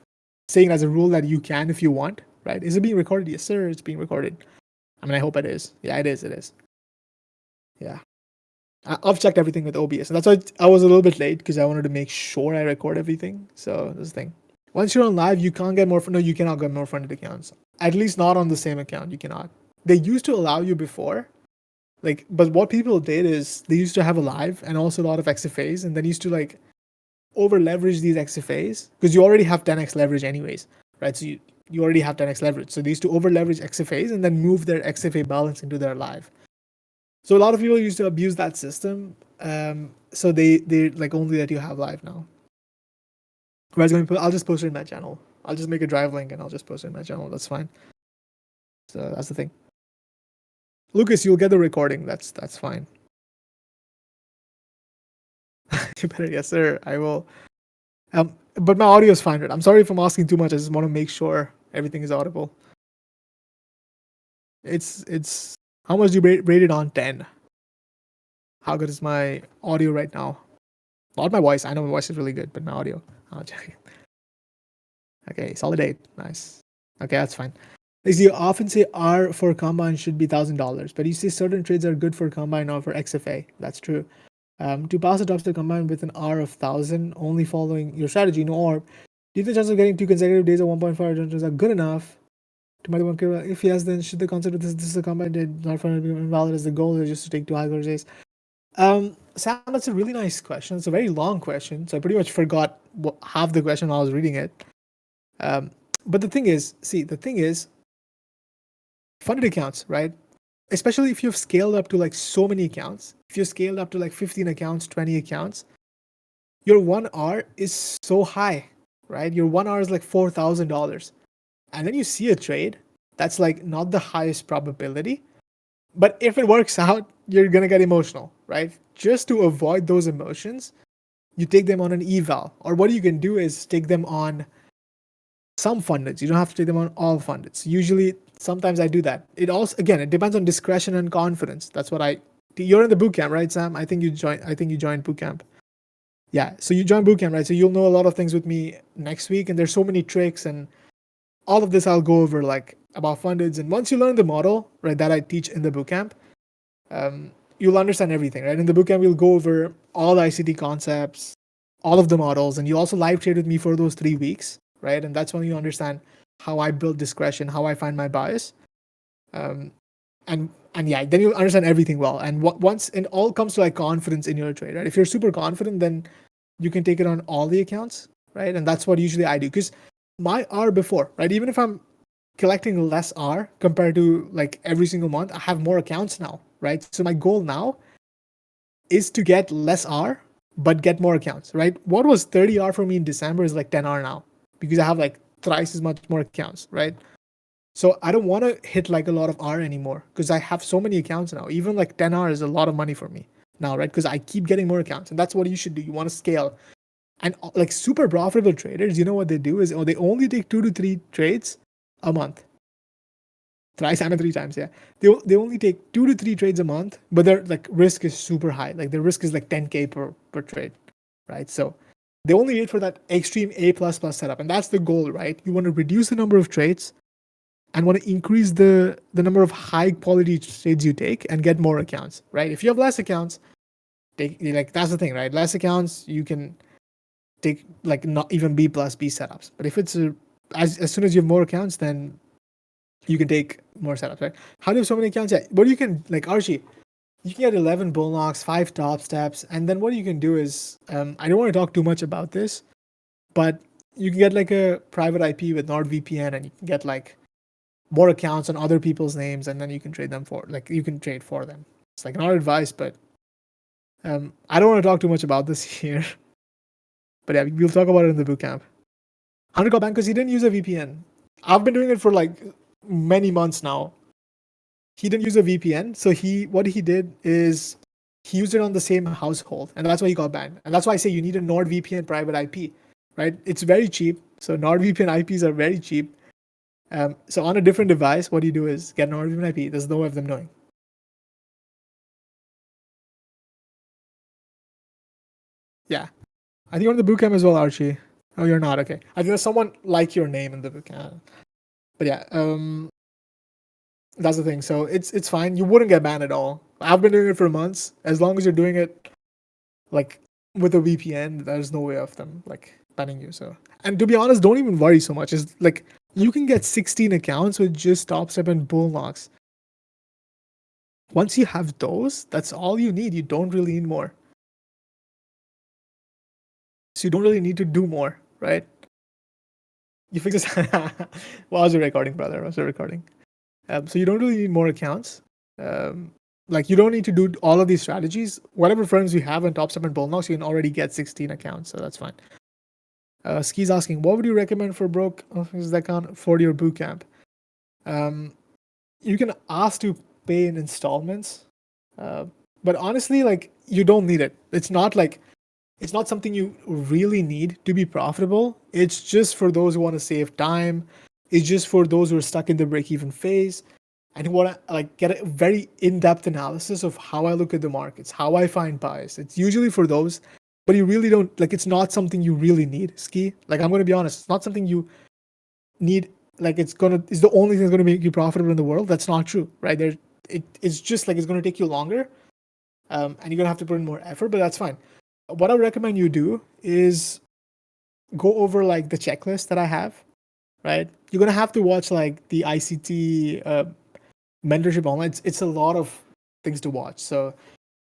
saying as a rule that you can if you want, right? Is it being recorded? Yes, sir, it's being recorded. I mean, I hope it is. Yeah, it is. Yeah. I've checked everything with OBS, and that's why I was a little bit late because I wanted to make sure I record everything. So this thing, once you're on live, you can't get more. No, you cannot get more funded accounts. At least not on the same account. You cannot. They used to allow you before, like, but what people did is they used to have a live and also a lot of XFAs, and then used to like over leverage these XFAs because you already have 10x leverage anyways, right? So you already have 10x leverage. So they used to over leverage XFAs and then move their XFA balance into their live. So a lot of people used to abuse that system. So they like only let you have live now. I'll just post it in my channel. I'll just make a drive link and I'll just post it in my channel. That's fine. So that's the thing. Lucas, you'll get the recording. That's fine. You better, yes, sir. I will. But my audio is fine. Right? I'm sorry if I'm asking too much. I just want to make sure everything is audible. It's how much do you rate it on 10? How good is my audio right now? Not my voice. I know my voice is really good, but my audio. I'll check it. Okay, solid 8. Nice. Okay, that's fine. You often say R for combine should be $1,000, but you say certain trades are good for combine or for XFA. That's true. To pass a TopStep combine with an R of 1,000, only following your strategy, no orb, do you think the chances of getting 2 consecutive days of 1.5 returns are good enough to make one? If yes, then should the concept of this is a combine trade not found to be invalid as the goal is just to take 2 high days? Sam, that's a really nice question. It's a very long question, so I pretty much forgot half the question while I was reading it. But the thing is, funded accounts, right? Especially if you've scaled up to like so many accounts, if you've scaled up to like 15 accounts, 20 accounts, your 1R is so high, right? Your 1R is like $4,000. And then you see a trade that's like not the highest probability, but if it works out, you're going to get emotional, right? Just to avoid those emotions, you take them on an eval. Or what you can do is take them on some fundeds. You don't have to take them on all fundeds. Usually, sometimes I do that. It also, again, it depends on discretion and confidence. That's what you're in the bootcamp, right, Sam? I think you joined bootcamp. Yeah, so you joined bootcamp, right? So you'll know a lot of things with me next week, and there's so many tricks and all of this I'll go over like about fundeds. And once you learn the model, right, that I teach in the bootcamp, you'll understand everything, right? In the bootcamp, we'll go over all the ICT concepts, all of the models, and you also live trade with me for those 3 weeks, right? And that's when you understand how I build discretion, how I find my bias, and yeah, then you'll understand everything well. And once it all comes to like confidence in your trade, right? If you're super confident, then you can take it on all the accounts, right? And that's what usually I do, because my R before, right? Even if I'm collecting less R compared to like every single month, I have more accounts now, right? So my goal now is to get less R, but get more accounts, right? What was 30 R for me in December is like 10 R now, because I have like thrice as much more accounts, right? So I don't want to hit like a lot of R anymore because I have so many accounts now. Even like 10 R is a lot of money for me now, right? Because I keep getting more accounts, and that's what you should do. You want to scale. And like super profitable traders, you know what they do is, they only take 2 to 3 trades a month. Thrice and 3 times, yeah. They only take 2 to 3 trades a month, but their like risk is super high. Like their risk is like 10K per trade, right? So they only wait for that extreme A plus plus setup, and that's the goal, right? You want to reduce the number of trades and want to increase the number of high quality trades you take and get more accounts, right? If you have less accounts, like that's the thing, right? Less accounts, you can take like not even B plus B setups. But if it's as soon as you have more accounts, then you can take more setups, right? How do you have so many accounts? Yeah, what you can, like Archie, you can get 11 bull knocks, 5 top steps, and then what you can do is, I don't want to talk too much about this, but you can get like a private IP with NordVPN, and you can get like more accounts on other people's names, and then you can trade them for, like, you can trade for them. It's like not advice, but I don't want to talk too much about this here. But yeah, we'll talk about it in the bootcamp. Hunter got banned because he didn't use a VPN. I've been doing it for like many months now. He didn't use a VPN, so what he did is he used it on the same household, and that's why he got banned. And that's why I say you need a NordVPN private IP, right? It's very cheap. So NordVPN IPs are very cheap. So on a different device, what you do is get an NordVPN IP. There's no way of them knowing. Yeah, I think you're on the bootcamp as well, Archie. Oh, you're not. Okay, I think there's someone like your name in the bootcamp. But yeah, that's the thing. So it's fine. You wouldn't get banned at all. I've been doing it for months. As long as you're doing it like with a VPN, there's no way of them like banning you. So, and to be honest, don't even worry so much. It's like you can get 16 accounts with just top step and bull knocks. Once you have those, that's all you need. You don't really need more. So you don't really need to do more, right? You fix this. Well, how's the recording, brother? How's the recording? So you don't really need more accounts. Like you don't need to do all of these strategies. Whatever firms you have on top step and bull knocks, you can already get 16 accounts, so that's fine. Ski's asking, what would you recommend for broke account for your bootcamp? You can ask to pay in installments, but honestly, like you don't need it. It's not something you really need to be profitable. It's just for those who want to save time. It's just for those who are stuck in the break-even phase and who want to like get a very in-depth analysis of how I look at the markets, how I find bias. It's usually for those, but you really don't like. It's not something you really need. Ski, like I'm going to be honest, it's not something you need. Like it's the only thing that's going to make you profitable in the world. That's not true, right? It's just like it's going to take you longer, and you're going to have to put in more effort. But that's fine. What I would recommend you do is go over like the checklist that I have, right? You're gonna have to watch like the ICT mentorship online. It's a lot of things to watch. So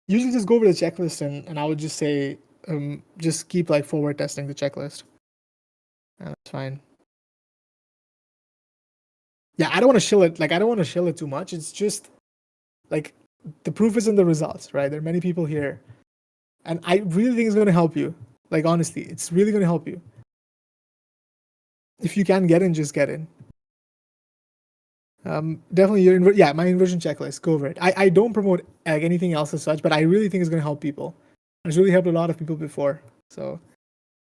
usually just go over the checklist and I would just say just keep like forward testing the checklist. And that's fine. Yeah, I don't want to shill it. Like I don't want to shill it too much. It's just like the proof is in the results, right? There are many people here. And I really think it's going to help you. Like, honestly, it's really going to help you. If you can get in, just get in. Definitely, my inversion checklist. Go over it. I don't promote like anything else as such, but I really think it's going to help people. It's really helped a lot of people before. So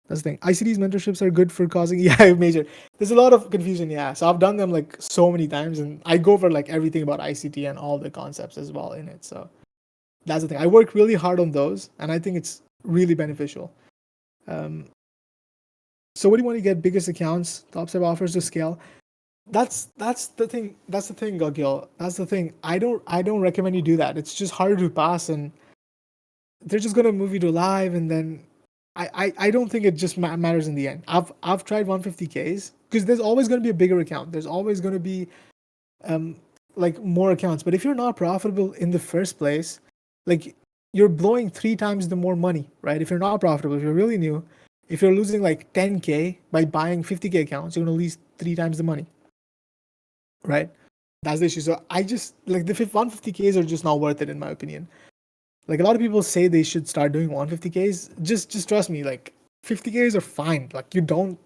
that's the thing. ICT's mentorships are good for causing major. There's a lot of confusion. Yeah, so I've done them like so many times, and I go over like everything about ICT and all the concepts as well in it. So that's the thing. I work really hard on those, and I think it's really beneficial. So what do you want to get? Biggest accounts, top step offers to scale. That's the thing. That's the thing, Gagil. That's the thing. I don't recommend you do that. It's just harder to pass, and they're just gonna move you to live, and then I don't think it just matters in the end. I've tried 150Ks because there's always gonna be a bigger account. There's always gonna be like more accounts. But if you're not profitable in the first place, like you're blowing 3 times the more money, right? If you're not profitable, if you're really new, if you're losing like 10K by buying 50K accounts, you're gonna lose 3 times the money, right? That's the issue. So I just like the 150Ks are just not worth it in my opinion. Like a lot of people say they should start doing 150Ks. Just trust me, like 50Ks are fine. Like you don't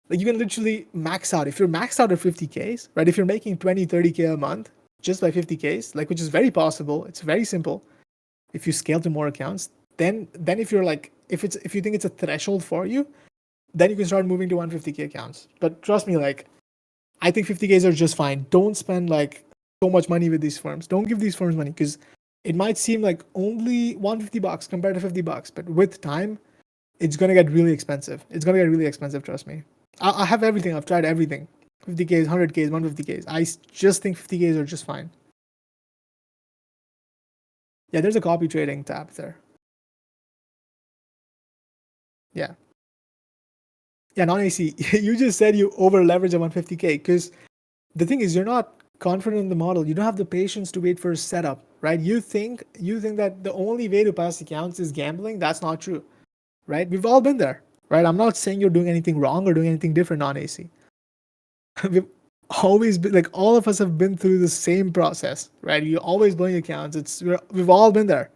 like you can literally max out. If you're maxed out at 50Ks, right? If you're making 20, 30K a month just by 50Ks, like which is very possible, it's very simple. If you scale to more accounts, then if you're like, if you think it's a threshold for you, then you can start moving to 150K accounts. But trust me, like, I think 50Ks are just fine. Don't spend like so much money with these firms. Don't give these firms money, because it might seem like only $150 compared to $50, but with time, it's gonna get really expensive. It's gonna get really expensive. Trust me. I have everything. I've tried everything. 50Ks, 100Ks, 150Ks. I just think 50Ks are just fine. Yeah, there's a copy trading tab there. Yeah. Yeah, non-AC. You just said you over leverage at 150K, because the thing is, you're not confident in the model. You don't have the patience to wait for a setup, right? You think that the only way to pass accounts is gambling. That's not true, right? We've all been there, right? I'm not saying you're doing anything wrong or doing anything different on AC. We've always been, like, all of us have been through the same process, right? You're always blowing accounts. We've all been there.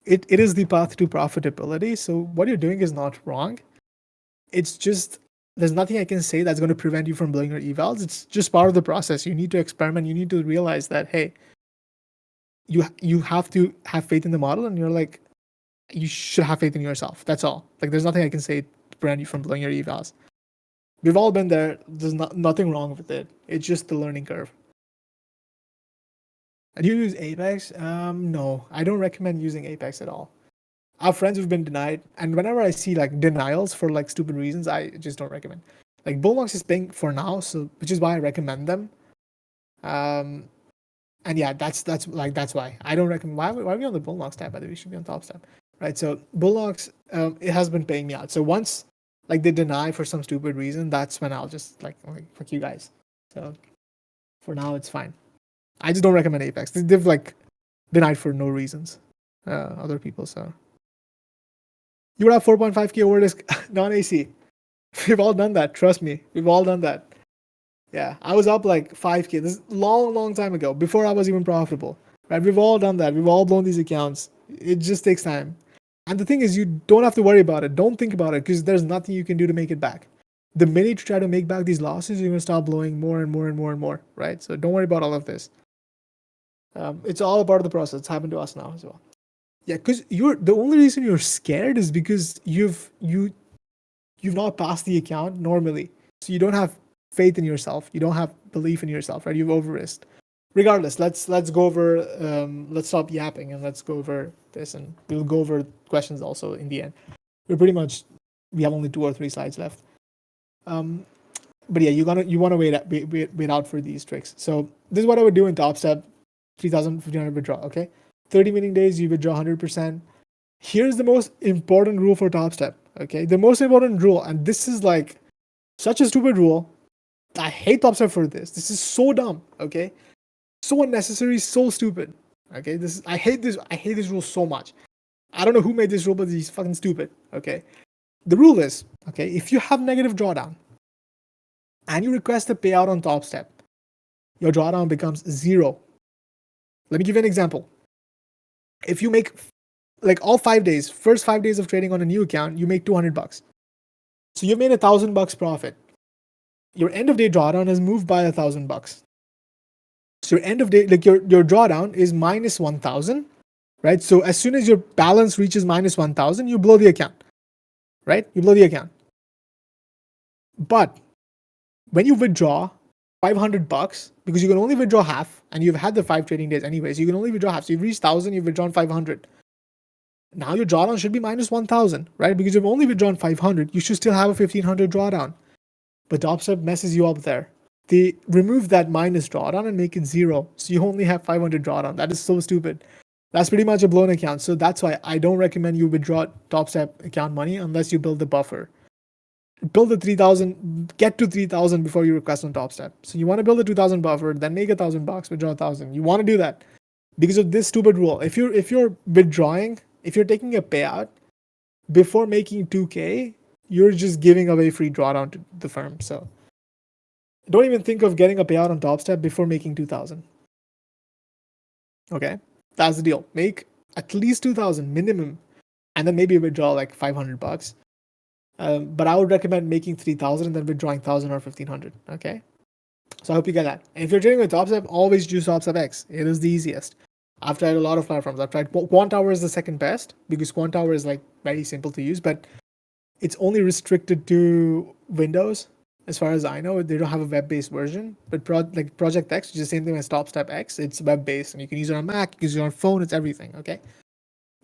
It is the path to profitability. So what you're doing is not wrong. It's just, there's nothing I can say that's going to prevent you from blowing your evals. It's just part of the process. You need to experiment. You need to realize that, hey, you have to have faith in the model, and you're like, you should have faith in yourself. That's all. Like, there's nothing I can say to prevent you from blowing your evals. We've all been there. There's nothing wrong with it. It's just the learning curve. And you use Apex? No, I don't recommend using Apex at all. I have friends who've been denied, and whenever I see like denials for like stupid reasons, I just don't recommend. Like, Bullnox is paying for now, so which is why I recommend them. And yeah, that's why I don't recommend. Why are we on the Bullnox tab? By the way, we should be on top tab, right? So Bullnox, it has been paying me out. So once like they deny for some stupid reason, that's when I'll just like fuck you guys. So for now, it's fine. I just don't recommend Apex. They've like denied for no reasons. Other people, so you would have 4.5K over this non-AC. We've all done that. Trust me, we've all done that. Yeah, I was up like 5K. This is long time ago, before I was even profitable. Right? We've all done that. We've all blown these accounts. It just takes time. And the thing is, you don't have to worry about it. Don't think about it, because there's nothing you can do to make it back. The minute you try to make back these losses, you're going to start blowing more and more, right? So don't worry about all of this. It's all a part of the process. It's happened to us now as well. Yeah, because the only reason you're scared is because you've not passed the account normally. So you don't have faith in yourself. You don't have belief in yourself, right? You've over-risked. Regardless, let's go over, let's stop yapping and let's go over this, and we'll go over questions also in the end. We have only 2 or 3 slides left. But yeah, you want to wait out for these tricks. So this is what I would do in Top Step. 3,500 withdraw. Okay, 30 meeting days, you withdraw 100%. Here's the most important rule for Top Step. Okay, the most important rule, and this is like such a stupid rule. I hate Top Step for this. This is so dumb. Okay, so unnecessary, so stupid. Okay, I hate this rule so much. I don't know who made this rule, but he's fucking stupid. Okay, the rule is, okay, if you have negative drawdown and you request a payout on Top Step, your drawdown becomes 0. Let me give you an example. If you make like all 5 days, first 5 days of trading on a new account, you make $200. So you've made $1,000 profit. Your end of day drawdown has moved by $1,000. So your end of day, like your drawdown is minus 1,000, right? So as soon as your balance reaches minus 1,000, you blow the account, right? You blow the account. But when you withdraw $500, because you can only withdraw half, and you've had the 5 trading days anyways, you can only withdraw half. So you've reached 1,000, you've withdrawn 500. Now your drawdown should be minus 1,000, right? Because you've only withdrawn 500, you should still have a 1,500 drawdown. But Top Step messes you up there. They remove that minus drawdown and make it 0. So you only have 500 drawdown. That is so stupid. That's pretty much a blown account. So that's why I don't recommend you withdraw Top Step account money unless you build the buffer. Build the 3,000, get to 3,000 before you request on Top Step. So you want to build a 2,000 buffer, then make $1,000, withdraw 1,000. You want to do that because of this stupid rule. If you're withdrawing, if you're taking a payout before making 2K, you're just giving away free drawdown to the firm. So don't even think of getting a payout on Top Step before making 2,000. Okay, that's the deal. Make at least 2,000 minimum, and then maybe withdraw like $500. But I would recommend making 3,000 and then withdrawing 1,000 or 1,500. Okay, so I hope you get that. And if you're trading with Top Step, always use Top Step X. It is the easiest. I've tried a lot of platforms. I've tried Quant Tower is the second best because Quant Tower is like very simple to use, but it's only restricted to Windows. As far as I know, they don't have a web-based version. But Project X, which is the same thing as TopStep X, it's web-based, and you can use it on Mac, you can use it on phone. It's everything. Okay.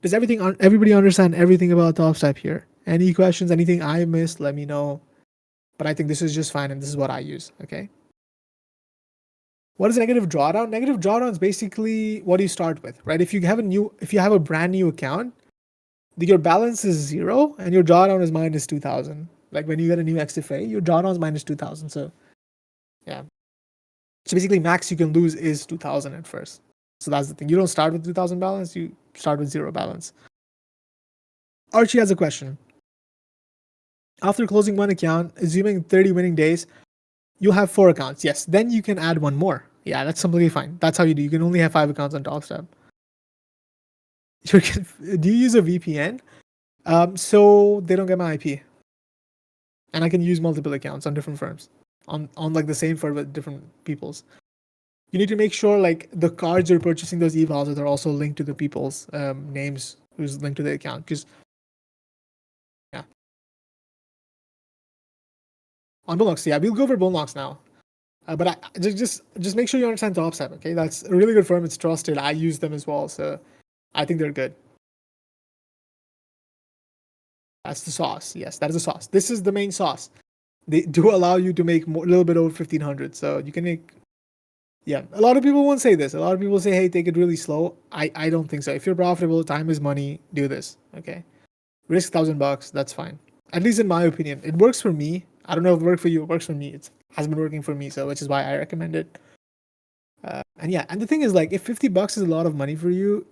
Does everybody understand everything about TopStep here? Any questions? Anything I missed? Let me know. But I think this is just fine, and this is what I use. Okay. What is negative drawdown? Negative drawdown is basically what you start with, right? If you have a brand new account, your balance is 0 and your drawdown is minus 2,000. Like when you get a new XFA, your drawdown is minus 2,000. So yeah. So basically max you can lose is 2,000 at first. So that's the thing. You don't start with 2,000 balance, you start with 0 balance. Archie has a question. After closing one account, assuming 30 winning days, you'll have 4 accounts. Yes, then you can add one more. Yeah, that's completely fine. That's how you do. You can only have 5 accounts on TopStep. Do you use a VPN? So they don't get my IP, and I can use multiple accounts on different firms, on like the same firm with different people's. You need to make sure like the cards you're purchasing those evals are also linked to the people's names who's linked to the account. Because yeah, on Bullnox, yeah, we'll go over Bullnox now. But I just make sure you understand TopStep. Okay, that's a really good firm. It's trusted. I use them as well, so I think they're good. That's the sauce. Yes, that is the sauce. This is the main sauce. They do allow you to make a little bit over 1,500, so you can make. Yeah, a lot of people won't say this. A lot of people say, "Hey, take it really slow." I don't think so. If you're profitable, time is money. Do this. Okay, risk $1,000. That's fine. At least in my opinion, it works for me. I don't know if it worked for you. It works for me. It has been working for me, so which is why I recommend it. And yeah, and the thing is, like, if $50 is a lot of money for you,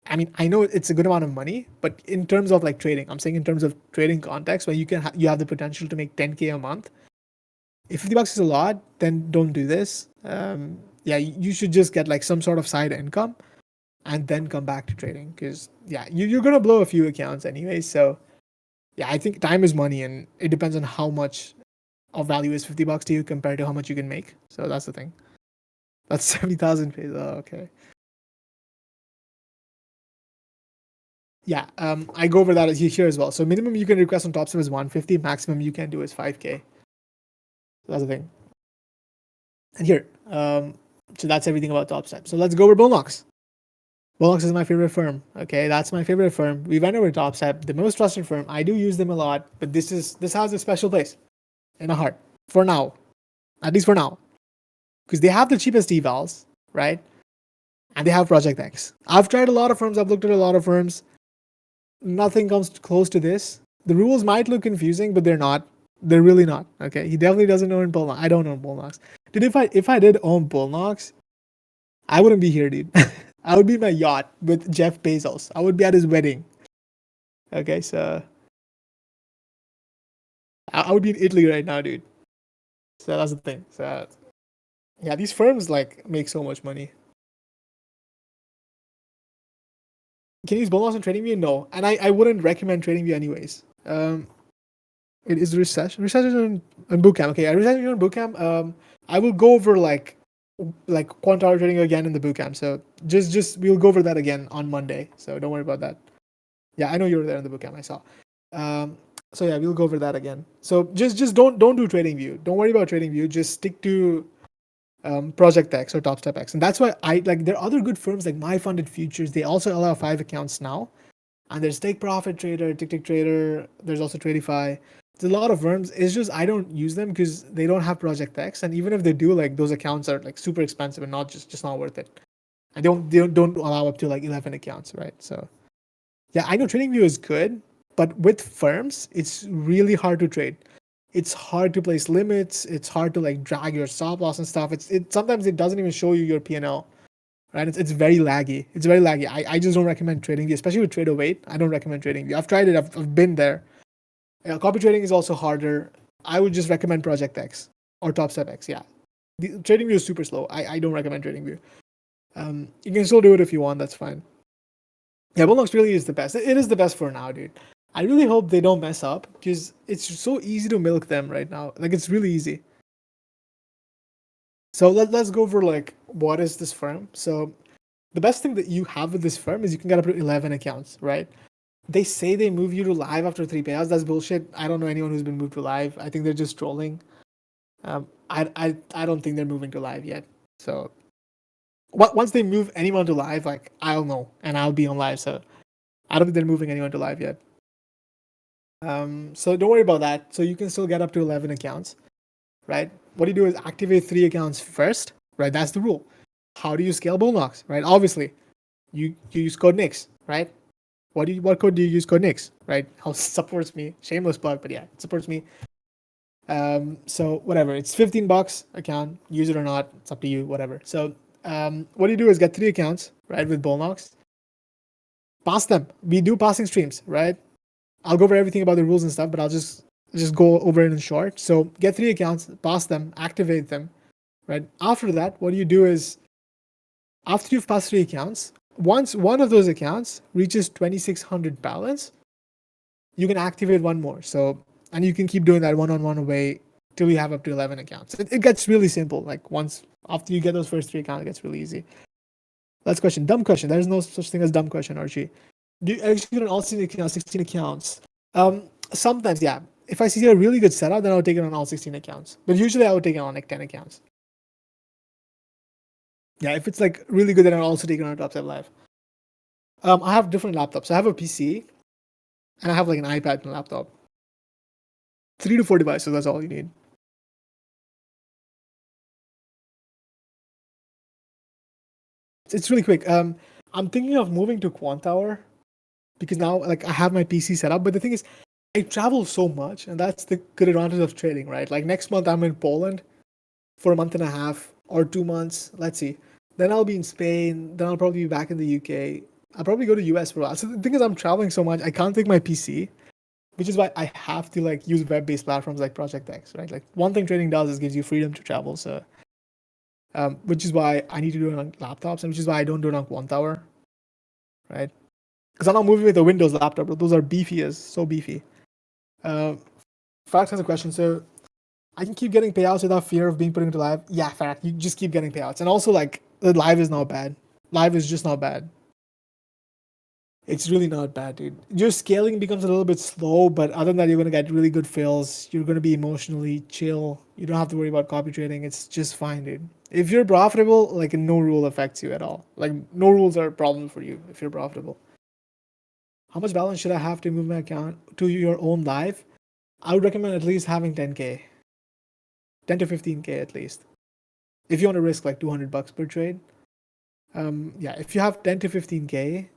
I mean, I know it's a good amount of money, but in terms of like trading, I'm saying in terms of trading context, where you have the potential to make 10K a month. If $50 is a lot, then don't do this. Yeah, you should just get like some sort of side income, and then come back to trading. Because yeah, you're gonna blow a few accounts anyway. So yeah, I think time is money, and it depends on how much of value is $50 to you compared to how much you can make. So that's the thing. That's 70,000 pays. Oh, okay. Yeah, I go over that here as well. So minimum you can request on TopStep is 150. Maximum you can do is 5K. So that's the thing. And here, so that's everything about TopStep. So let's go over Bullnox. Bullnox is my favorite firm. Okay, that's my favorite firm. We went over TopStep, the most trusted firm. I do use them a lot, but this has a special place in my heart for now, at least for now, because they have the cheapest evals, right? And they have Project X. I've tried a lot of firms. I've looked at a lot of firms. Nothing comes close to this. The rules might look confusing, but they're not. They're really not. Okay, he definitely doesn't own Bullnox. I don't own Bullnox. Dude, if I did own Bullnox, I wouldn't be here, dude. I would be in my yacht with Jeff Bezos. I would be at his wedding. Okay, so I would be in Italy right now, dude. So that's the thing. So yeah, these firms like make so much money. Can you use Bullnox on TradingView? No, and I wouldn't recommend TradingView anyways. It is recession. Recession on bootcamp. Okay, recession on bootcamp. I will go over like quant hour trading again in the bootcamp. So just we'll go over that again on Monday. So don't worry about that. Yeah, I know you were there in the bootcamp. I saw. So yeah, we'll go over that again. So just don't do TradingView. Don't worry about TradingView. Just stick to Project X or TopStep X, and that's why I like. There are other good firms like My Funded Futures. They also allow 5 accounts now, and there's Take Profit Trader, Tick Trader. There's also Tradify. There's a lot of firms. It's just I don't use them because they don't have Project X, and even if they do, like those accounts are like super expensive and not just not worth it. And they don't allow up to like 11 accounts, right? So yeah, I know TradingView is good, but with firms, it's really hard to trade. It's hard to place limits. It's hard to like drag your stop loss and stuff. It sometimes it doesn't even show you your P&L, right? It's very laggy. It's very laggy. I just don't recommend TradingView, especially with Trade 08. I don't recommend TradingView. I've tried it. I've been there. Copy trading is also harder. I would just recommend Project X or TopStep X. Yeah, TradingView is super slow. I don't recommend TradingView. You can still do it if you want. That's fine. Yeah, Bullnox really is the best. It is the best for now, dude. I really hope they don't mess up because it's so easy to milk them right now. Like it's really easy. So let's go over like what is this firm. So the best thing that you have with this firm is you can get up to 11 accounts, right? They say they move you to live after 3 payouts. That's bullshit. I don't know anyone who's been moved to live. I think they're just trolling. I don't think they're moving to live yet. So once they move anyone to live, like I'll know and I'll be on live. So I don't think they're moving anyone to live yet. So don't worry about that. So you can still get up to 11 accounts, right? What you do is activate 3 accounts first, right? That's the rule. How do you scale Bullnox, right? Obviously, you use code Nix, right? What code do you use? Code Nix, right? How supports me. Shameless plug, but yeah, it supports me. So whatever, it's $15 account. Use it or not, it's up to you. Whatever. So what you do is get 3 accounts, right, with Bullnox. Pass them. We do passing streams, right? I'll go over everything about the rules and stuff, but I'll just go over it in short. So get 3 accounts, pass them, activate them, right? After that, what you do is after you've passed 3 accounts, once one of those accounts reaches 2,600 balance, you can activate one more. So, and you can keep doing that one-on-one away till you have up to 11 accounts. It gets really simple. Like once after you get those first 3 accounts, it gets really easy. Last question, dumb question. There's no such thing as dumb question, Archie. Do you execute on all 16 accounts? Sometimes, yeah. If I see a really good setup, then I would take it on all 16 accounts. But usually I would take it on like 10 accounts. Yeah, if it's like really good, then I'll also take it on a Top Live. I have different laptops. I have a PC and I have like an iPad and a laptop. 3 to 4 devices, that's all you need. It's really quick. I'm thinking of moving to Quantower because now like I have my PC set up. But the thing is, I travel so much, and that's the good advantage of trading, right? Like next month I'm in Poland for a month and a half or 2 months. Let's see. Then I'll be in Spain. Then I'll probably be back in the UK. I'll probably go to US for a while. So the thing is, I'm traveling so much, I can't take my PC, which is why I have to like use web-based platforms like Project X, right? Like one thing trading does is gives you freedom to travel. So, which is why I need to do it on laptops, and which is why I don't do it on Quantower, right? Because I'm not moving with a Windows laptop, but those are beefy as so beefy. Fact has a question. So I can keep getting payouts without fear of being put into live. Yeah, fact. You just keep getting payouts, and also like the live is not bad. Live is just not bad. It's really not bad, dude. Your scaling becomes a little bit slow, but other than that, you're gonna get really good fills. You're gonna be emotionally chill. You don't have to worry about copy trading. It's just fine, dude. If you're profitable, like no rule affects you at all. Like no rules are a problem for you if you're profitable. How much balance should I have to move my account to your own live? I would recommend at least having 10K, 10 to 15K at least. If you want to risk like $200 per trade, yeah. If you have 10 to 15K,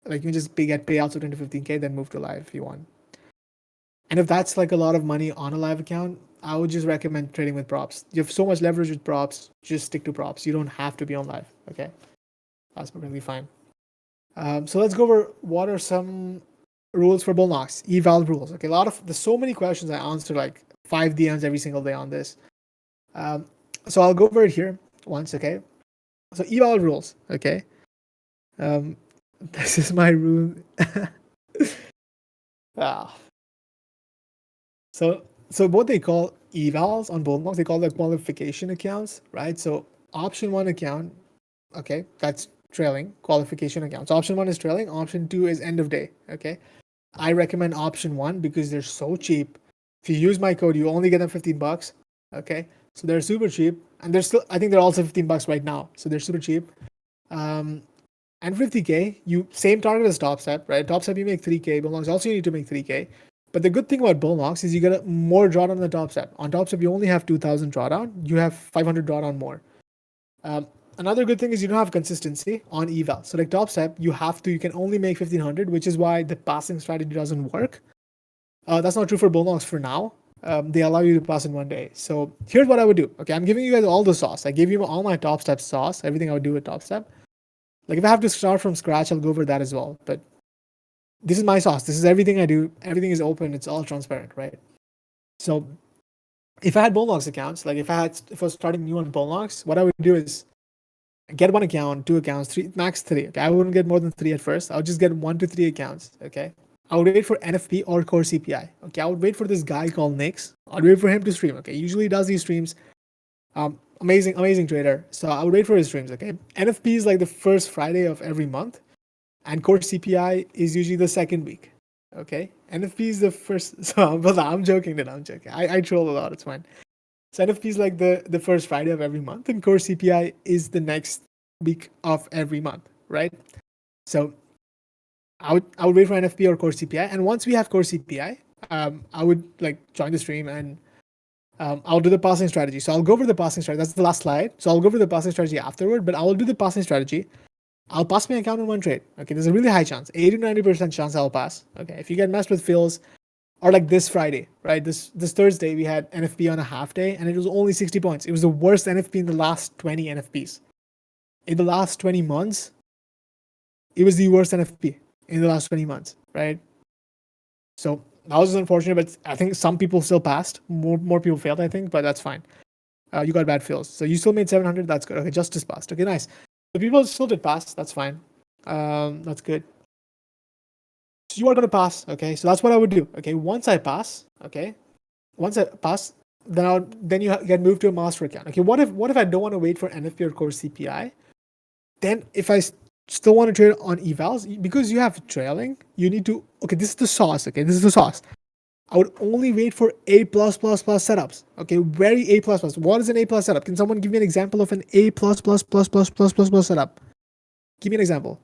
like you can just get payouts of 10 to 15K, then move to live if you want. And if that's like a lot of money on a live account, I would just recommend trading with props. You have so much leverage with props, just stick to props. You don't have to be on live. Okay, that's perfectly fine. So let's go over what are some rules for Bullnox, eval rules. Okay, there's so many questions. I answer like 5 DMs every single day on this. So I'll go over it here once. Okay, so eval rules. Okay, this is my room. So what they call evals on Bullnox, they call the qualification accounts, right? So option 1 account, okay, that's trailing qualification accounts. Option 1 is trailing. Option 2 is end of day. Okay, I recommend option 1 because they're so cheap. If you use my code, you only get them $15. Okay, so they're super cheap, and I think they're also $15 right now. So they're super cheap. And 50K, you same target as top step, right? Top step you make 3K. Bullnox also you need to make 3K. But the good thing about Bullnox is you get more drawdown on the top step. On top step, you only have 2,000 drawdown. You have 500 drawdown more. Another good thing is you don't have consistency on eval. So like top step, you can only make 1,500, which is why the passing strategy doesn't work. That's not true for Bullnox for now. They allow you to pass in 1 day. So here's what I would do. Okay, I'm giving you guys all the sauce. I gave you all my top step sauce, everything I would do with top step. Like if I have to start from scratch, I'll go over that as well. But this is my sauce. This is everything I do. Everything is open. It's all transparent, right? So if I had Bullnox accounts, like if I was starting new on Bullnox, what I would do is get 1 account, 2 accounts, 3, max 3. Okay, I wouldn't get more than 3 at first. I would just get 1 to 3 accounts. Okay, I would wait for NFP or core CPI. Okay, I would wait for this guy called Nix. I'd wait for him to stream. Okay, usually he does these streams. amazing trader. So I would wait for his streams. Okay, NFP is like the first Friday of every month, and core CPI is usually the second week. Okay, NFP is the first. So, but I'm joking. That I'm joking. I troll a lot. It's fine. So NFP is like the first Friday of every month, and core CPI is the next week of every month, right? So I would wait for NFP or core CPI, and once we have core CPI, I would like join the stream and I'll do the passing strategy. So I'll go over the passing strategy. That's the last slide. So I'll go over the passing strategy afterward, but I will do the passing strategy. I'll pass my account in one trade. Okay, there's a really high chance, 80 to 90% chance I'll pass. Okay, if you get messed with fills, or like this Friday, right? This Thursday we had NFP on a half day, and it was only 60 points. It was the worst NFP in the last 20 NFPs. In the last 20 months, it was the worst NFP in the last 20 months, right? So that was unfortunate, but I think some people still passed. More people failed, I think, but that's fine. You got bad fills, so you still made 700. That's good. Okay, justice passed. Okay, nice. The people still did pass. That's fine. That's good. So you are gonna pass. Okay, so that's what I would do. Okay, once I pass, then you get moved to a master account. Okay, what if I don't want to wait for NFP or core CPI? Then if I still want to trade on evals, because you have trailing, you need to. Okay, this is the sauce. Okay, this is the sauce. I would only wait for A+++ setups. Okay, very A++. What is an A+ setup? Can someone give me an example of an A+++++ setup? Give me an example.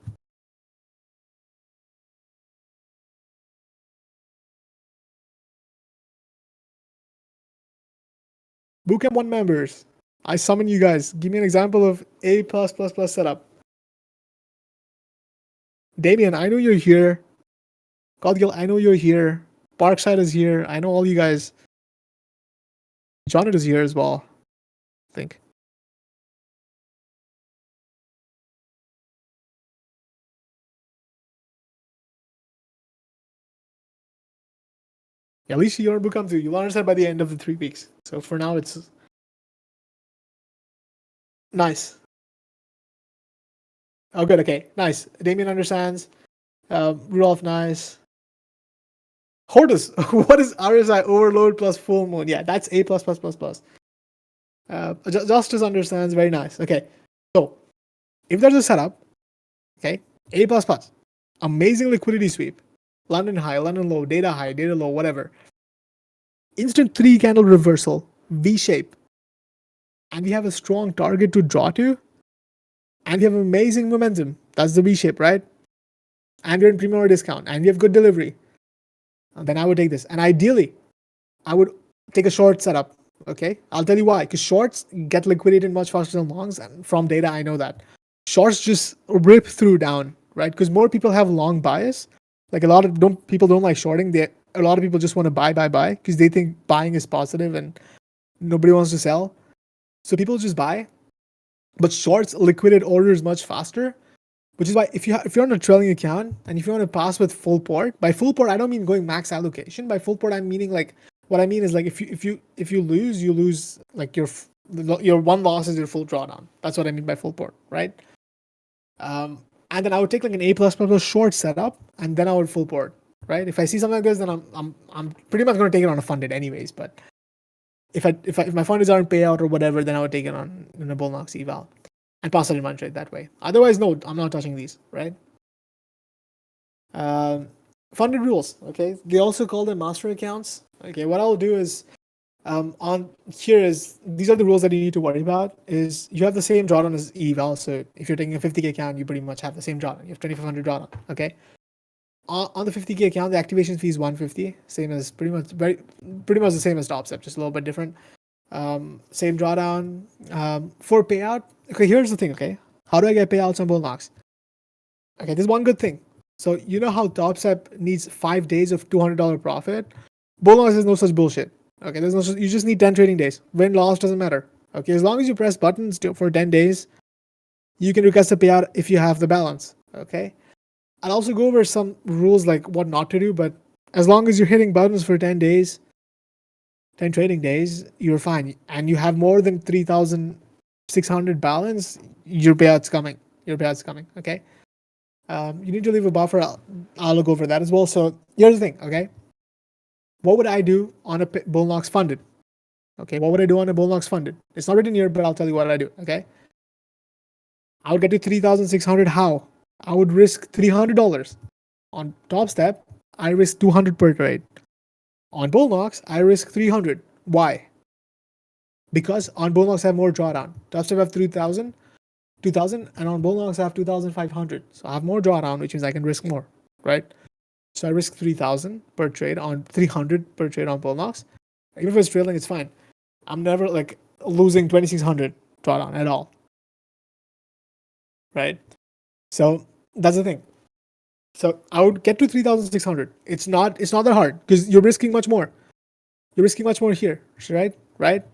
Bootcamp 1 members, I summon you guys. Give me an example of A++ setup. Damien, I know you're here. Godgil, I know you're here. Parkside is here. I know all you guys. Johnnet is here as well, I think. Yeah, at least you're bootcamp 2. You'll understand by the end of the 3 weeks. So for now, it's nice. Oh, good. Okay, nice. Damien understands. Rudolph, nice. Hortus, what is RSI overload plus full moon? Yeah, that's A++++. Justice understands. Very nice. Okay, so if there's a setup, okay, A++, amazing liquidity sweep, London high, London low, data low, whatever. Instant 3 candle reversal, V shape, and we have a strong target to draw to, and we have amazing momentum. That's the V shape, right? And we're in premium discount, and we have good delivery. And then I would take this, and ideally, I would take a short setup. Okay, I'll tell you why. Because shorts get liquidated much faster than longs, and from data I know that shorts just rip through down, right? Because more people have long bias. Like a lot of people don't like shorting. A lot of people just want to buy because they think buying is positive and nobody wants to sell. So people just buy, but shorts liquidate orders much faster. Which is why if you're on a trailing account and if you want to pass with full port, by full port I don't mean going max allocation. By full port I'm meaning like what I mean is like if you lose, you lose like your one loss is your full drawdown. That's what I mean by full port, right? And then I would take like an A++ short setup, and then I would full port, right? If I see something like this, then I'm pretty much going to take it on a funded anyways. But if my fundeds aren't payout or whatever, then I would take it on in a bull knox eval and pass it in one trade that way. Otherwise, no, I'm not touching these, right? Funded rules, okay? They also call them master accounts. Okay, what I'll do is on here is these are the rules that you need to worry about. Is you have the same drawdown as eval. So if you're taking a 50k account, you pretty much have the same drawdown. You have 2500 drawdown. Okay. On the 50k account, the activation fee is 150, same as pretty much the same as TopStep, just a little bit different. Same drawdown. For payout, okay, here's the thing, okay? How do I get payouts on bull knox? Okay, there's one good thing. So you know how TopStep needs 5 days of $200 profit? Bull knox is no such bullshit. Okay, you just need 10 trading days. Win, loss doesn't matter. Okay, as long as you press buttons for 10 days, you can request a payout if you have the balance. Okay, I'll also go over some rules like what not to do, but as long as you're hitting buttons for 10 days, 10 trading days, you're fine. And you have more than 3,600 balance, your payout's coming. Okay. You need to leave a buffer. I'll look over that as well. So here's the thing, okay? What would I do on a bull knox funded? Okay, what would I do on a bull knocks funded? It's not written here, but I'll tell you what I do. Okay, I would get to 3,600. How? I would risk $300 on top step. I risk 200 per trade. On bull knocks, I risk 300. Why? Because on bull knocks I have more drawdown. Top step I have 3,000, 2,000, and on bull knocks I have 2,500. So I have more drawdown, which means I can risk more, right? So I risk 3,000 per trade on 300 per trade on bull knocks. Even if it's trailing, it's fine. I'm never like losing 2,600 drawdown at all, right? So that's the thing. So I would get to 3,600. It's not that hard because you're risking much more. You're risking much more here, right? Right?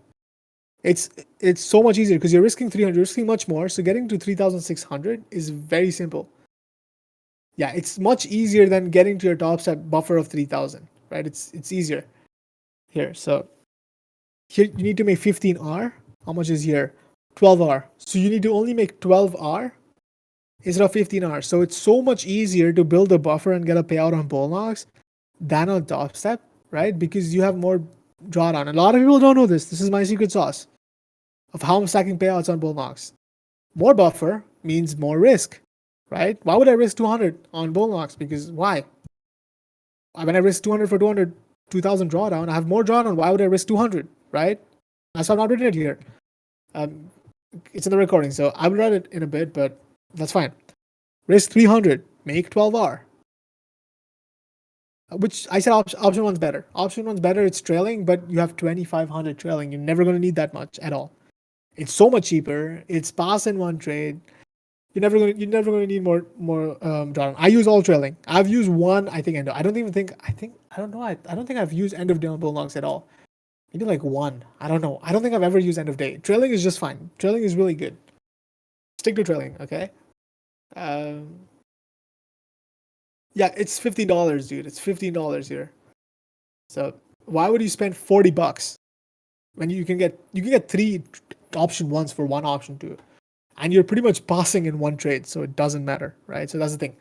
It's so much easier because you're risking 300, you're risking much more. So getting to 3,600 is very simple. Yeah, it's much easier than getting to your top step buffer of 3,000, right? It's easier here. So here you need to make 15R. How much is here? 12R. So you need to only make 12R instead of 15R. So it's so much easier to build a buffer and get a payout on bull knocks than on top step, right? Because you have more drawdown. A lot of people don't know this. This is my secret sauce of how I'm stacking payouts on bull knocks. More buffer means more risk, right? Why would I risk 200 on bull knocks? Because why? When I risk 200 for 200, 2,000 drawdown, I have more drawdown. Why would I risk 200, right? That's why I'm not written it here. It's in the recording, so I will write it in a bit, but that's fine. Risk 300, make 12R. Which I said option one's better. Option one's better, it's trailing, but you have 2,500 trailing. You're never going to need that much at all. It's so much cheaper. It's pass in one trade. You're never going to need more drawdown. I use all trailing. I've used one, I think, end of. I don't think I've used end of day on bull knocks at all. Maybe like one. I don't know. I don't think I've ever used end of day. Trailing is just fine. Trailing is really good. Stick to trailing, okay? Yeah, it's $15, dude. It's $15 here. So why would you spend $40 when you can get 3 option ones for 1 option 2, and you're pretty much passing in one trade, so it doesn't matter, right? So that's the thing.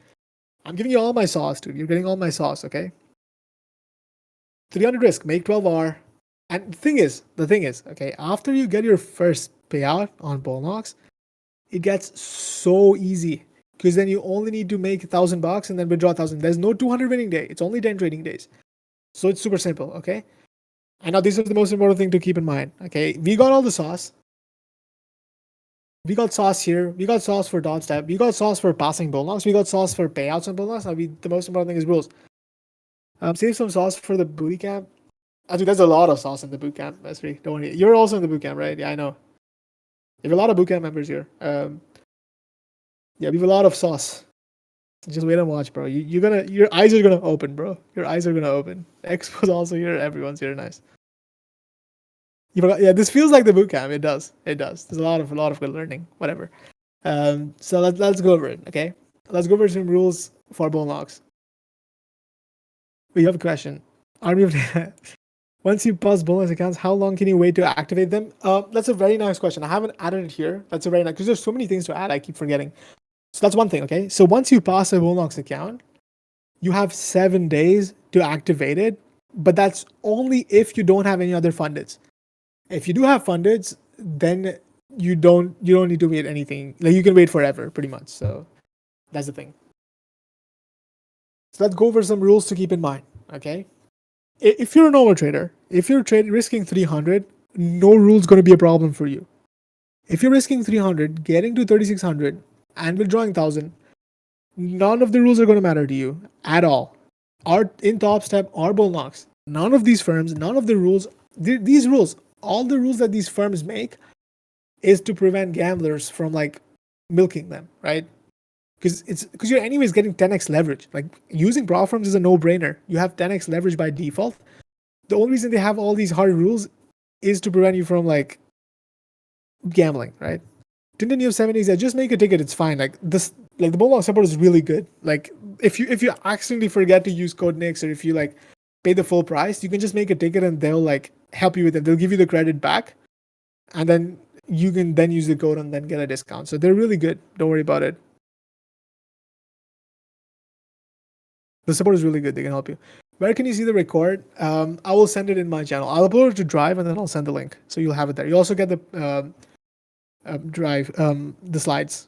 I'm giving you all my sauce, dude. You're getting all my sauce, okay? 300 risk, make 12R. And the thing is, okay, after you get your first payout on bull knocks, it gets so easy because then you only need to make $1,000 and then withdraw 1,000. There's no 200 winning day. It's only 10 trading days. So it's super simple, okay? And now this is the most important thing to keep in mind, okay? We got all the sauce. We got sauce here. We got sauce for dot step. We got sauce for passing bull knocks. We got sauce for payouts on bull knocks. Now the most important thing is rules. Save some sauce for the booty camp. I think there's a lot of sauce in the boot camp, Mesri. Don't worry. You're also in the boot camp, right? Yeah, I know. You have a lot of boot camp members here. Yeah, we have a lot of sauce. Just wait and watch, bro. Your eyes are gonna open, bro. Your eyes are gonna open. Expo's also here. Everyone's here. Nice. You forgot? Yeah, this feels like the boot camp. It does. There's a lot of good learning. Whatever. So let's go over it. Okay. Let's go over some rules for bull knocks. We have a question. Army of Once you pause bull knocks accounts, how long can you wait to activate them? That's a very nice question. I haven't added it here. That's a very nice, because there's so many things to add. I keep forgetting. So that's one thing. Okay. So once you pass a bull knocks account, you have 7 days to activate it, but that's only if you don't have any other fundeds. If you do have fundeds, then you don't need to wait anything. Like you can wait forever, pretty much. So that's the thing. So let's go over some rules to keep in mind. Okay. If you're a normal trader, if you're risking 300, no rule's going to be a problem for you. If you're risking 300, getting to 3,600 and withdrawing 1,000, none of the rules are going to matter to you at all. Or in top step or bull knocks, none of these firms, none of the rules, these rules, all the rules that these firms make is to prevent gamblers from like milking them, right? Because you're anyways getting 10x leverage. Like using prop firms is a no-brainer. You have 10x leverage by default. The only reason they have all these hard rules is to prevent you from like gambling, right? Tintin, you have 7 days. Just make a ticket. It's fine. Like this, like the bull knock support is really good. Like if you accidentally forget to use code Nix, or if you like pay the full price, you can just make a ticket and they'll like help you with it. They'll give you the credit back, and then you can then use the code and then get a discount. So they're really good. Don't worry about it. The support is really good. They can help you. Where can you see the record? I will send it in my channel. I'll upload it to Drive and then I'll send the link, so you'll have it there. You also get the Drive, the slides.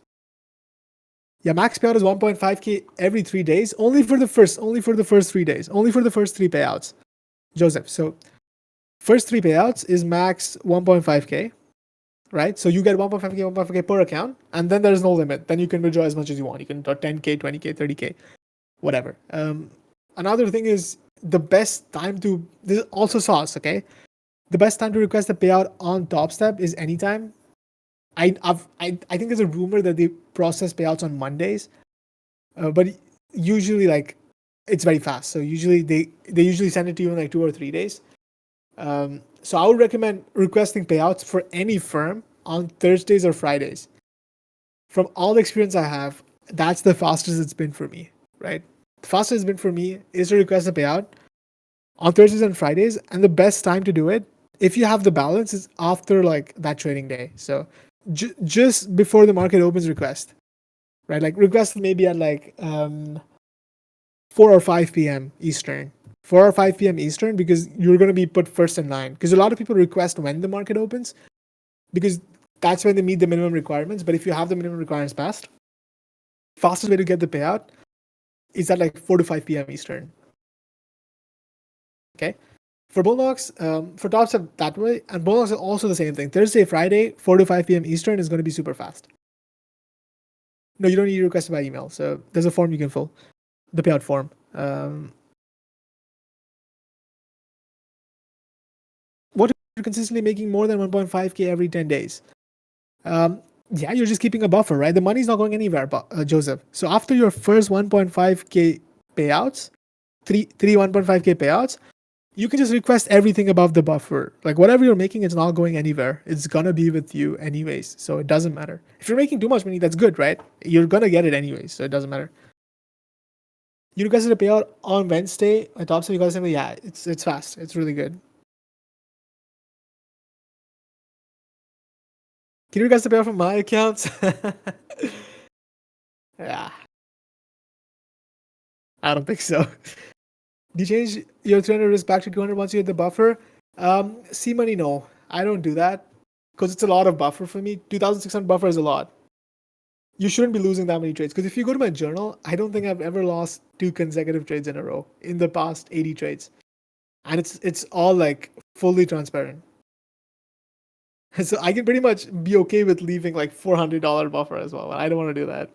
Yeah, max payout is 1.5k every 3 days, only for the first 3 days, only for the first three payouts, Joseph. So first three payouts is max 1.5k, right? So you get 1.5k per account, and then there's no limit. Then you can withdraw as much as you want. You can draw 10k, 20k, 30k, whatever. Another thing is the best time to, this is also sauce, okay? The best time to request a payout on Top Step is anytime. I think there's a rumor that they process payouts on Mondays, but usually like it's very fast. So usually they usually send it to you in like 2 or 3 days. So I would recommend requesting payouts for any firm on Thursdays or Fridays. From all the experience I have, that's the fastest it's been for me, right? The fastest it's been for me is to request a payout on Thursdays and Fridays, and the best time to do it, if you have the balance, is after like that trading day. So just before the market opens, request, right? Like request maybe at like 4 or 5 p.m. Eastern. 4 or 5 p.m. Eastern, because you're going to be put first in line. Because a lot of people request when the market opens, because that's when they meet the minimum requirements. But if you have the minimum requirements passed, fastest way to get the payout is at like 4 to 5 p.m. Eastern. Okay. For Bulldogs, for Top Step that way, and Bulldogs are also the same thing. Thursday, Friday, 4 to 5 p.m. Eastern is going to be super fast. No, you don't need to request it by email. So there's a form you can fill, the payout form. What if you're consistently making more than 1.5k every 10 days? Yeah, you're just keeping a buffer, right? The money's not going anywhere, Joseph. So after your first 1.5k payouts, three 1.5k payouts, you can just request everything above the buffer. Like whatever you're making, it's not going anywhere. It's gonna be with you anyways, so it doesn't matter. If you're making too much money, that's good, right? You're gonna get it anyways, so it doesn't matter. You requested a payout on Wednesday. At Top Step, you guys say, yeah, it's fast. It's really good. Can you request a payout from my accounts? Yeah, I don't think so. Do you change your 300 risk back to 200 once you hit the buffer? See money, no. I don't do that because it's a lot of buffer for me. 2,600 buffer is a lot. You shouldn't be losing that many trades, because if you go to my journal, I don't think I've ever lost 2 consecutive trades in a row in the past 80 trades. And it's all like fully transparent. So I can pretty much be okay with leaving like $400 buffer as well. I don't want to do that.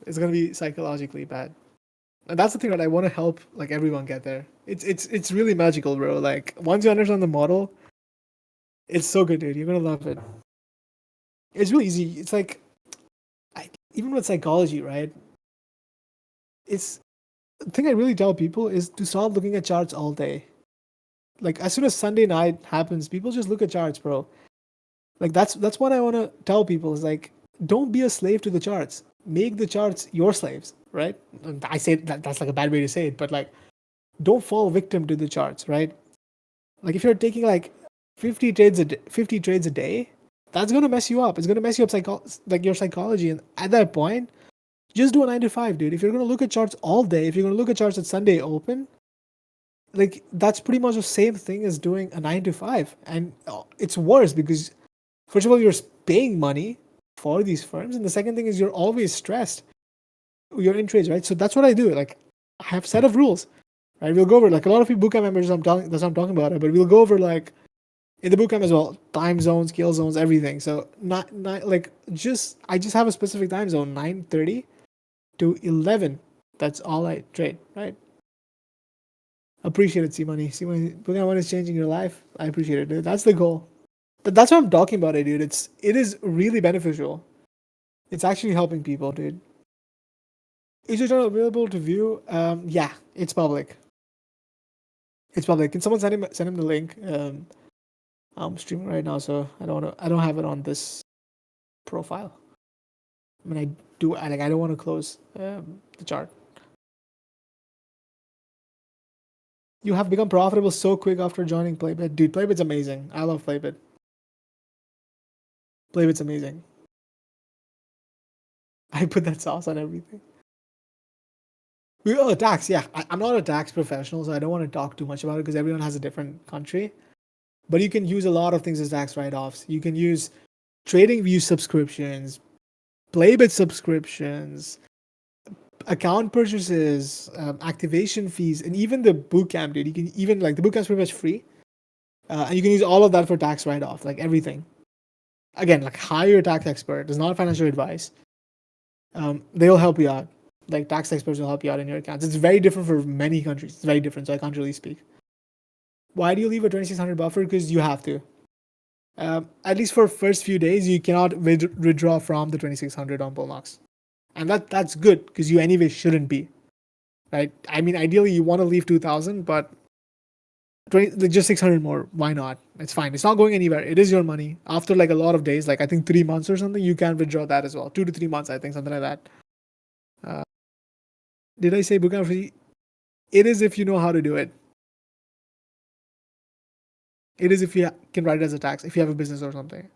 It's going to be psychologically bad. And that's the thing that I want to help like everyone get there. It's really magical, bro. Like once you understand the model, it's so good, dude. You're gonna love it. It's really easy. It's like even with psychology, right? It's the thing I really tell people is to stop looking at charts all day. Like as soon as Sunday night happens, people just look at charts, bro. Like that's what I want to tell people is like, don't be a slave to the charts. Make the charts your slaves, right? And I say that's like a bad way to say it, but like, don't fall victim to the charts, right? Like if you're taking like 50 trades a day, that's gonna mess you up. It's gonna mess you up like your psychology. And at that point, just do a 9 to 5, dude. If you're gonna look at charts all day, if you're gonna look at charts at Sunday open, like that's pretty much the same thing as doing a 9 to 5. And it's worse because first of all, you're paying money for these firms, and the second thing is you're always stressed. You're in trades, right? So that's what I do. Like I have a set of rules. Right, we'll go over like a lot of people bootcamp members. That's what I'm talking about it. But we'll go over like in the bootcamp as well, time zones, scale zones, everything. So not like I just have a specific time zone, 9:30 to 11. That's all I trade. Right. Appreciate it, C Money. C Money. Bootcamp one is changing your life. I appreciate it, dude. That's the goal. That's what I'm talking about, it, dude. It is really beneficial. It's actually helping people, dude. Is your channel available to view? Yeah, it's public. It's public. Can someone send him the link? I'm streaming right now, so I don't have it on this profile. I mean, I don't want to close the chart. You have become profitable so quick after joining Playbit, dude. Playbit's amazing. I love Playbit. Playbit's amazing. I put that sauce on everything. Tax. Yeah, I'm not a tax professional, so I don't want to talk too much about it because everyone has a different country. But you can use a lot of things as tax write-offs. You can use trading view subscriptions, Playbit subscriptions, account purchases, activation fees, and even the bootcamp, dude. You can even like the bootcamp's pretty much free, and you can use all of that for tax write-off, like everything. Again, like hire a tax expert. It's not financial advice. They'll help you out. Like tax experts will help you out in your accounts. It's very different for many countries. It's very different, so I can't really speak. Why do you leave a 2600 buffer? Because you have to. At least for first few days, you cannot withdraw from the 2600 on Bullnox, and that's good because you anyway shouldn't be, right? I mean, ideally you want to leave 2000, but 20, just 600 more. Why not? It's fine. It's not going anywhere. It is your money. After like a lot of days, like I think 3 months or something, you can withdraw that as well. 2 to 3 months, I think, something like that. Uh, did I say bootcamp free? It is if you know how to do it. It is if you can write it as a tax, if you have a business or something.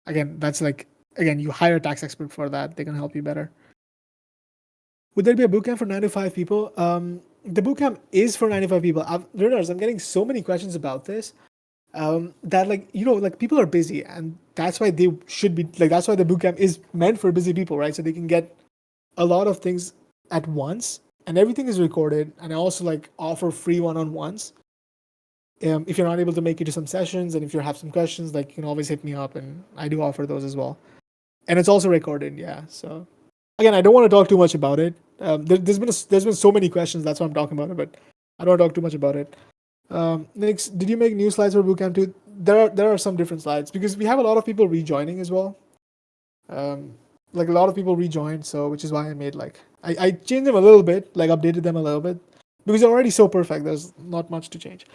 Again, that's like, again, you hire a tax expert for that. They can help you better. Would there be a bootcamp for 9 to 5 people? The bootcamp is for 95 people. I'm getting so many questions about this. That like like people are busy, and that's why they should be like that's why the bootcamp is meant for busy people, right? So they can get a lot of things at once, and everything is recorded. And I also like offer free one-on-ones. If you're not able to make it to some sessions, and if you have some questions, like you can always hit me up, and I do offer those as well. And it's also recorded, yeah. So again, I don't want to talk too much about it. There's been so many questions. That's why I'm talking about it, but I don't want to talk too much about it. Next, did you make new slides for bootcamp too? There are some different slides because we have a lot of people rejoining as well. Like a lot of people rejoined, so which is why I made like I changed them a little bit, like updated them a little bit because they're already so perfect. There's not much to change.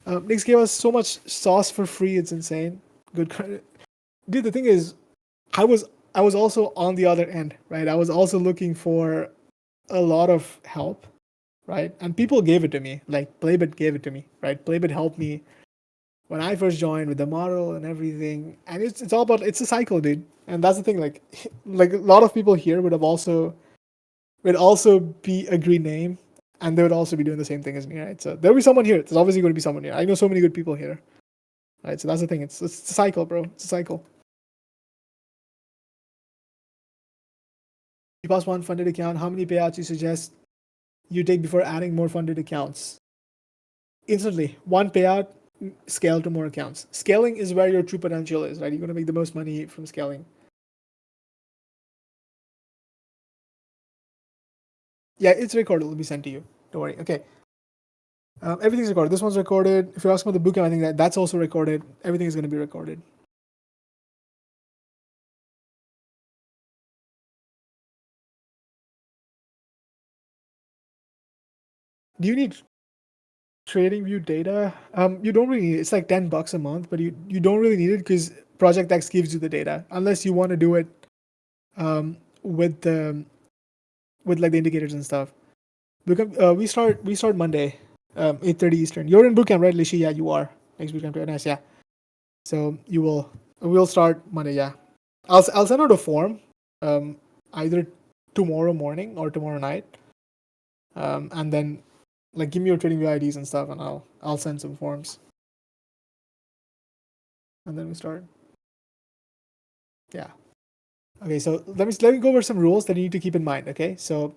Nix gave us so much sauce for free. It's insane. Good credit, dude. The thing is, I was also on the other end, right? I was also looking for a lot of help, right? And people gave it to me. Like Playbit gave it to me, right? Playbit helped me when I first joined with the model and everything. And it's all about it's a cycle, dude. And that's the thing. Like like a lot of people here would also be a green name, and they would also be doing the same thing as me, right? So there'll be someone here. There's obviously going to be someone here. I know so many good people here, right? So that's the thing. It's a cycle, bro. It's a cycle. You pass one funded account. How many payouts you suggest you take before adding more funded accounts? Instantly, one payout, scale to more accounts. Scaling is where your true potential is, right? You're going to make the most money from scaling. Yeah, it's recorded. It'll be sent to you. Don't worry. Okay. Everything's recorded. This one's recorded. If you're asking about the bootcamp, I think that's also recorded. Everything is going to be recorded. Do you need trading view data? You don't really need it. It's like $10 a month, but you don't really need it because Project X gives you the data unless you want to do it with the with like the indicators and stuff. We start Monday, 8:30 Eastern. You're in bootcamp, right, Lishi? Yeah, you are. Next bootcamp, nice. Yeah. So we'll start Monday. Yeah. I'll send out a form, either tomorrow morning or tomorrow night, and then like give me your trading view IDs and stuff, and I'll send some forms, and then we start. Yeah. Okay. So let me go over some rules that you need to keep in mind. Okay. So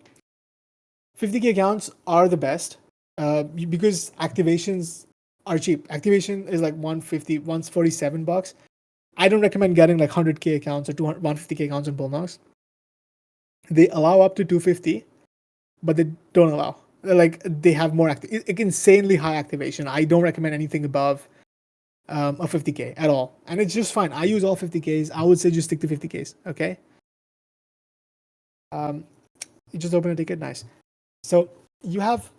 50K accounts are the best, because activations are cheap. Activation is like 150, 147 bucks. I don't recommend getting like 100K accounts or 200, 150K accounts on Bullnox. They allow up to 250, but they don't allow. Like they have more insanely high activation. I don't recommend anything above a 50K at all, and it's just fine. I use all 50Ks. I would say just stick to 50Ks. Okay. Um, you just open a ticket, nice. So you have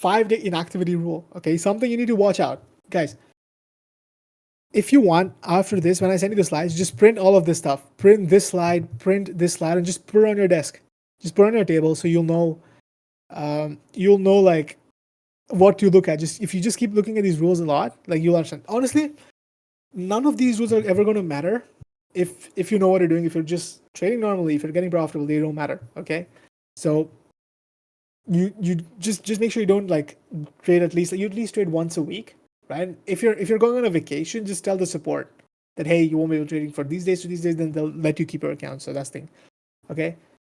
5-day inactivity rule. Okay, something you need to watch out, guys. If you want, after this, when I send you the slides, just print all of this stuff. Print this slide, and just put it on your desk. Just put it on your table so you'll know like what to look at. Just if you just keep looking at these rules a lot, like you'll understand. Honestly, none of these rules are ever going to matter if you know what you're doing. If you're just trading normally, if you're getting profitable, they don't matter. Okay, so you just make sure you don't like trade you at least trade once a week, right? If you're going on a vacation, just tell the support that hey, you won't be able trading for these days to these days, then they'll let you keep your account. So that's the thing. Okay.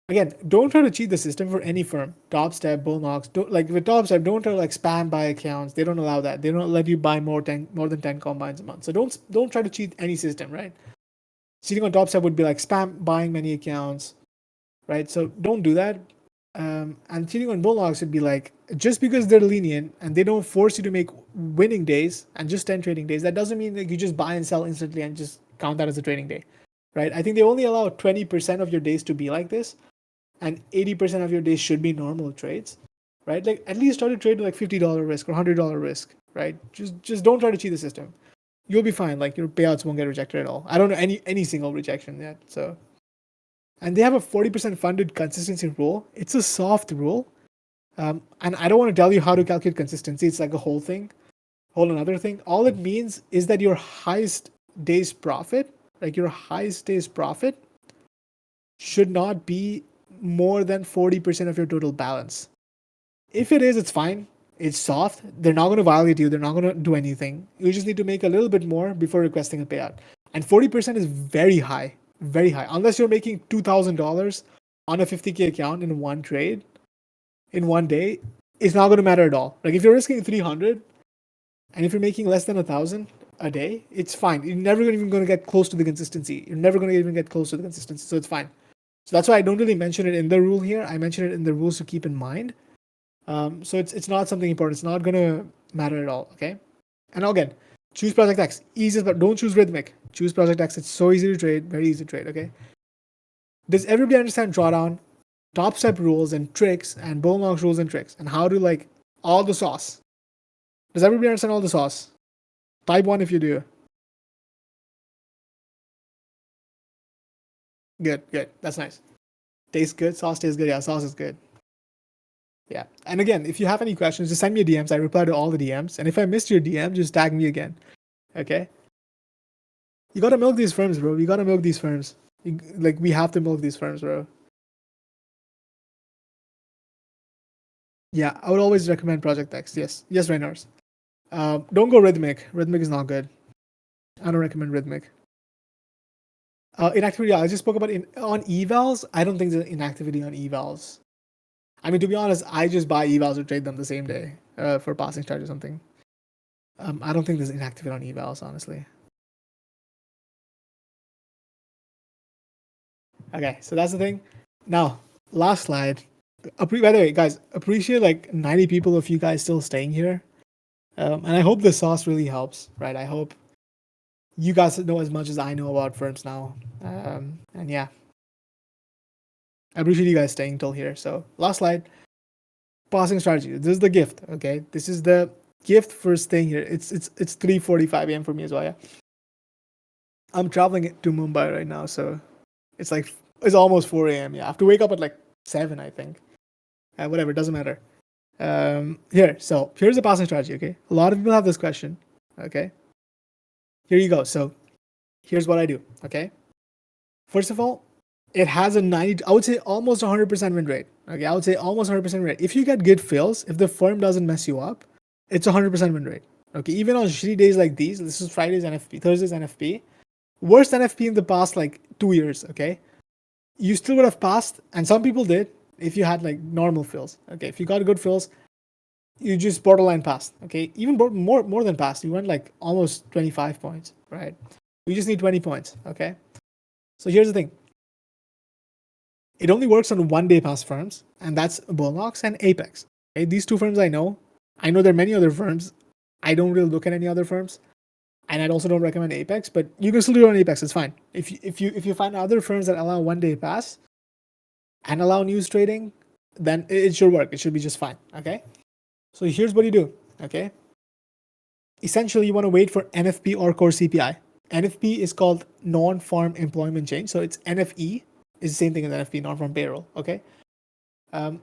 Again, don't try to cheat the system for any firm. Topstep, Bullnox, don't like with Topstep, don't try to like spam buy accounts. They don't allow that. They don't let you buy more than 10 combines a month. So don't try to cheat any system, right? Cheating on Topstep would be like spam buying many accounts, right? So don't do that. And cheating on Bullnox would be like just because they're lenient and they don't force you to make winning days and just 10 trading days, that doesn't mean that you just buy and sell instantly and just count that as a trading day, right? I think they only allow 20% of your days to be like this, and 80% of your days should be normal trades, right? Like at least try to trade like $50 risk or $100 risk, right? Just don't try to cheat the system. You'll be fine. Like your payouts won't get rejected at all. I don't know any single rejection yet. So, and they have a 40% funded consistency rule. It's a soft rule, and I don't want to tell you how to calculate consistency. It's like a whole another thing. All it means is that your highest day's profit, like your highest day's profit, should not be more than 40% of your total balance. If it is, it's fine. It's soft. They're not going to violate you. They're not going to do anything. You just need to make a little bit more before requesting a payout. And 40% is very high, very high. Unless you're making $2,000 on a 50K account in one trade, in one day, it's not going to matter at all. Like if you're risking 300 and if you're making less than 1,000 a day, it's fine. You're never even going to get close to the consistency. You're never going to even get close to the consistency. So it's fine. So that's why I don't really mention it in the rule here. I mention it in the rules to keep in mind. So it's not something important. It's not going to matter at all, okay? And again, choose Project X. Easiest, but don't choose Rhythmic. Choose Project X. It's so easy to trade, very easy to trade, okay? Does everybody understand drawdown, top step rules and tricks, and Bullnox rules and tricks, and how to like all the sauce? Does everybody understand all the sauce? Type 1 if you do. Good. That's nice. Tastes good. Sauce tastes good. Yeah, sauce is good. Yeah. And again, if you have any questions, just send me a DMs. I reply to all the DMs. And if I missed your DM, just tag me again. Okay? You gotta milk these firms, bro. You gotta milk these firms. We have to milk these firms, bro. Yeah, I would always recommend Project X. Yes, Raynars. Don't go Rhythmic. Rhythmic is not good. I don't recommend Rhythmic. Inactivity, I just spoke about on evals. I don't think there's inactivity on evals. I mean, to be honest, I just buy evals or trade them the same day for passing charge or something. I don't think there's inactivity on evals, honestly. Okay, so that's the thing. Now, last slide. By the way, guys, appreciate like 90 people of you guys still staying here. And I hope the sauce really helps, right? I hope you guys know as much as I know about firms now. And yeah, I appreciate you guys staying till here. So last slide, passing strategy. This is the gift. Okay, this is the gift for staying here. It's 3:45 a.m. for me as well. Yeah, I'm traveling to Mumbai right now, so it's almost 4 a.m. Yeah, I have to wake up at like 7, I think. Whatever, doesn't matter. So here's the passing strategy. Okay, a lot of people have this question. Okay, here you go. So here's what I do. Okay, first of all, it has a 90, I would say almost 100% win rate. Okay, I would say almost 100% rate. If you get good fills, if the firm doesn't mess you up, it's 100% win rate. Okay, even on shitty days like these, this is Friday's NFP, Thursday's NFP, worst NFP in the past like 2 years. Okay, you still would have passed, and some people did if you had like normal fills. Okay, if you got good fills, you just borderline passed. Okay, even more than passed. You went like almost 25 points, right? You just need 20 points. Okay, so here's the thing. It only works on 1 day pass firms, and that's Bullnox and Apex. Okay, these two firms I know. I know there are many other firms. I don't really look at any other firms, and I also don't recommend Apex. But you can still do it on Apex. It's fine. If you find other firms that allow 1 day pass and allow news trading, then it should work. It should be just fine. Okay. So here's what you do. Okay. Essentially, you want to wait for NFP or core CPI. NFP is called non-farm employment change. So it's NFE. Is the same thing as NFP, non-farm payroll. Okay,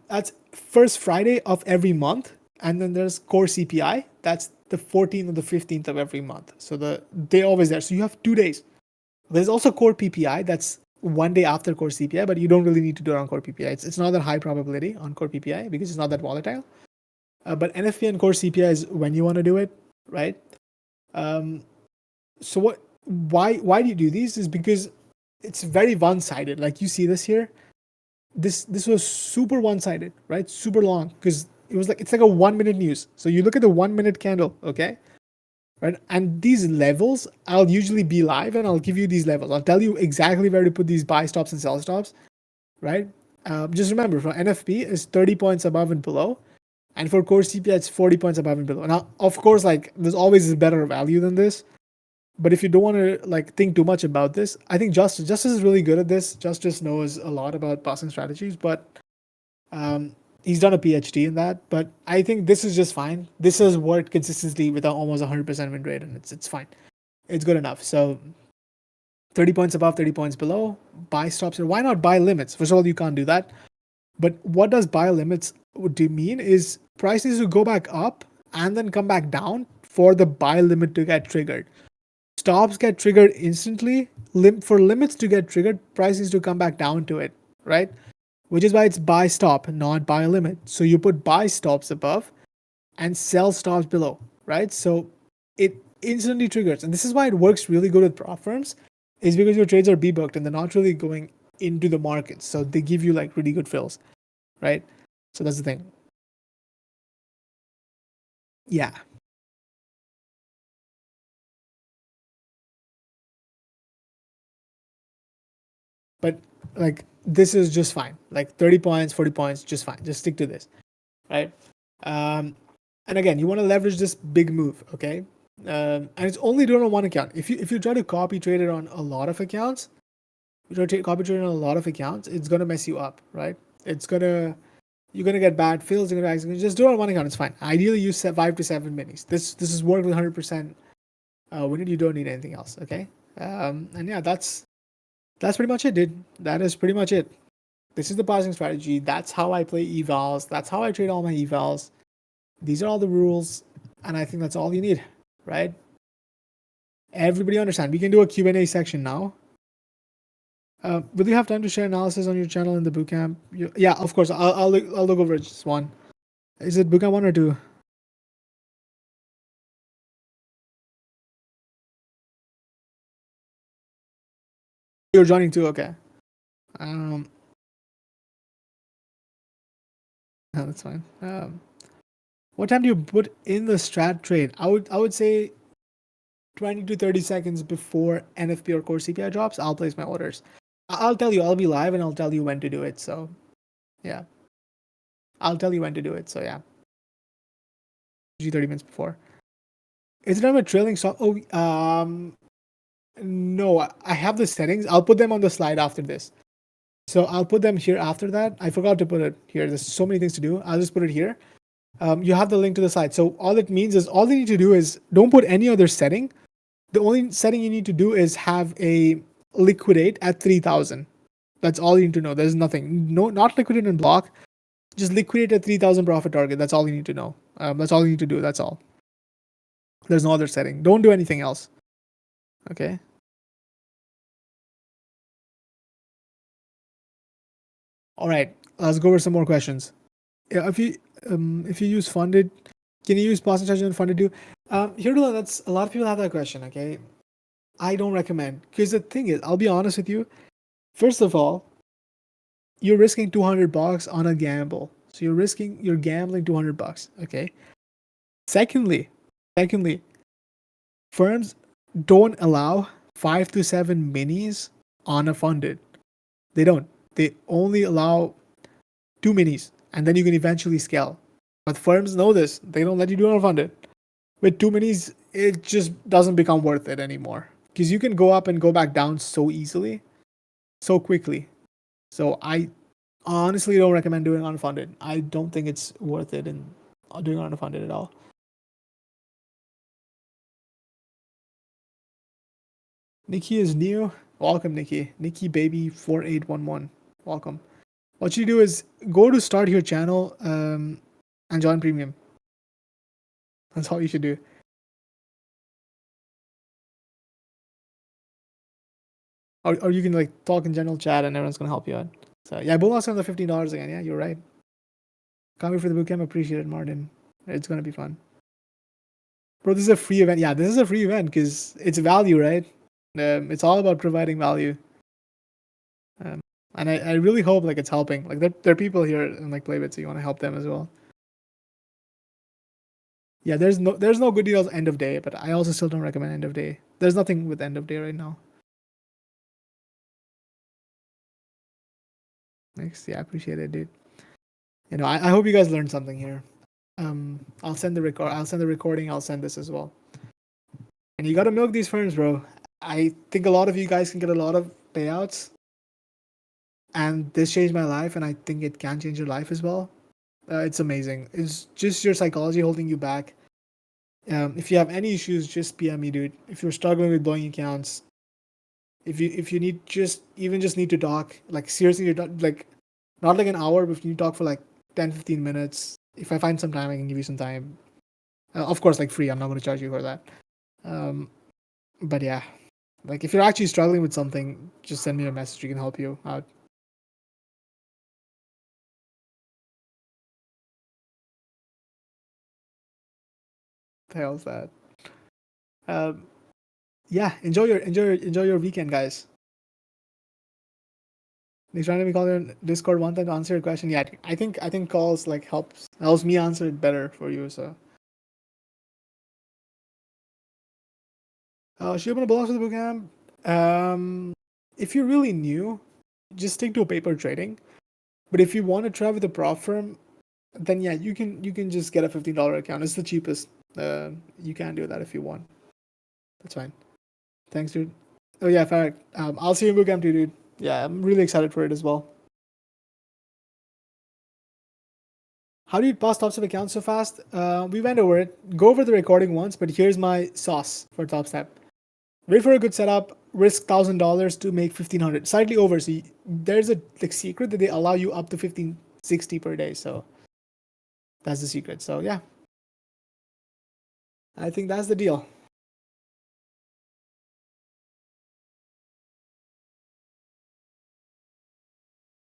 that's first Friday of every month, and then there's core CPI. That's the 14th or the 15th of every month. So they're always there. So you have 2 days. There's also core PPI. That's one day after core CPI, but you don't really need to do it on core PPI. It's not that high probability on core PPI because it's not that volatile. But NFP and core CPI is when you want to do it, right? So why do you do these? Is because it's very one-sided. Like you see this here. This was super one-sided, right? Super long because it's like a 1 minute news. So you look at the 1 minute candle, okay? Right? And these levels, I'll usually be live and I'll give you these levels. I'll tell you exactly where to put these buy stops and sell stops, right? Just remember, for NFP is 30 points above and below, and for core CPI it's 40 points above and below. Now, of course, like there's always a better value than this, but if you don't want to like think too much about this, I think Justice is really good at this. Justice knows a lot about passing strategies, but he's done a PhD in that. But I think this is just fine. This has worked consistently with almost 100% win rate, and it's fine. It's good enough. So 30 points above, 30 points below, buy stops here. Why not buy limits? First of all, you can't do that. But what does buy limits do mean is price needs to go back up and then come back down for the buy limit to get triggered. Stops get triggered instantly. For limits to get triggered, price needs to come back down to it, right? Which is why it's buy stop, not buy limit. So you put buy stops above and sell stops below, right? So it instantly triggers. And this is why it works really good with prop firms, is because your trades are B-booked and they're not really going into the market. So they give you like really good fills, right? So that's the thing. Yeah. But like this is just fine. Like 30 points, 40 points, just fine. Just stick to this, right? And again, you want to leverage this big move, okay? And it's only done on one account. If you try to copy trade it on a lot of accounts, copy trade on a lot of accounts, it's gonna mess you up, right? You're gonna get bad fills. You're gonna just do it on one account. It's fine. Ideally, use 5 to 7 minis. This is worked with 100%. When you don't need anything else, okay? And yeah, that's pretty much it, dude. That is pretty much it. This is the pausing strategy. That's how I play evals. That's how I trade all my evals. These are all the rules, and I think that's all you need, right? Everybody understand. We can do a Q&A section now. Will you have time to share analysis on your channel in the bootcamp? Yeah, of course. I'll look over just one. Is it bootcamp 1 or 2? You're joining 2, okay. No, that's fine. What time do you put in the strat trade? I would say 20 to 30 seconds before NFP or core CPI drops. I'll place my orders. I'll tell you. I'll be live and I'll tell you when to do it. So, yeah, I'll tell you when to do it. So yeah, 30 minutes before. Is it on a trailing stop? Oh, no. I have the settings. I'll put them on the slide after this. So I'll put them here after that. I forgot to put it here. There's so many things to do. I'll just put it here. You have the link to the site. So all it means is all you need to do is don't put any other setting. The only setting you need to do is have a liquidate at 3,000. That's all you need to know. There's nothing. No, not liquidate and block. Just liquidate at 3,000 profit target. That's all you need to know. That's all you need to do. That's all. There's no other setting. Don't do anything else. Okay. All right. Let's go over some more questions. Yeah, if you use funded, can you use passing charge and funded too? Here, that's a lot of people have that question. Okay, I don't recommend, because the thing is, I'll be honest with you. First of all, you're risking $200 on a gamble, so you're gambling $200. Okay. Secondly, firms don't allow 5 to 7 minis on a funded. They don't. They only allow 2 minis, and then you can eventually scale. But firms know this. They don't let you do unfunded. With 2 minis, it just doesn't become worth it anymore. Because you can go up and go back down so easily, so quickly. So I honestly don't recommend doing unfunded. I don't think it's worth it in doing unfunded at all. Nikki is new. Welcome, Nikki. Nikki baby 4811. Welcome. What you do is go to start your channel and join premium. That's all you should do. or you can like talk in general chat and everyone's gonna help you out. So yeah, bonus on the $15 again. Yeah, you're right. Can't wait for the bootcamp. Appreciate it, Martin. It's gonna be fun. Bro, this is a free event. Yeah, this is a free event because it's value, right? It's all about providing value. Um, and I really hope like it's helping. Like there are people here in like Playbit, so you want to help them as well. Yeah, there's no good deals end of day, but I also still don't recommend end of day. There's nothing with end of day right now. Thanks. Yeah, I appreciate it, dude. You know, I hope you guys learned something here. I'll send the record. I'll send the recording. I'll send this as well. And you got to milk these firms, bro. I think a lot of you guys can get a lot of payouts, and this changed my life, and I think it can change your life as well. It's amazing. It's just your psychology holding you back. If you have any issues, just PM me, dude. If you're struggling with blowing accounts, if you need just need to talk, like seriously, like not like an hour, but if you need to talk for like 10-15 minutes, if I find some time, I can give you some time. Of course, like free. I'm not going to charge you for that. Um, but yeah, like if you're actually struggling with something, just send me a message. We can help you out. The hell's that? Um, yeah, enjoy your weekend, guys. He's trying to be called in Discord one time to answer your question. Yeah, I think calls like helps me answer it better for you. So, should you open a block for the bootcamp? If you're really new, just stick to paper trading. But if you want to try with a prop firm, then yeah, you can just get a $15 account. It's the cheapest. You can do that if you want. That's fine. Thanks, dude. Oh yeah, Farrak. I'll see you in bootcamp too, dude. Yeah, I'm really excited for it as well. How do you pass top step accounts so fast? We went over it. Go over the recording once, but here's my sauce for top step. Wait for a good setup. Risk $1,000 to make 1,500, slightly over. So there's a like secret that they allow you up to 1,560 per day. So that's the secret. So yeah, I think that's the deal.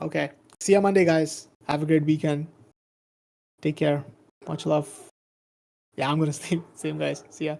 Okay. See you Monday, guys. Have a great weekend. Take care. Much love. Yeah, I'm gonna sleep. Same guys. See ya.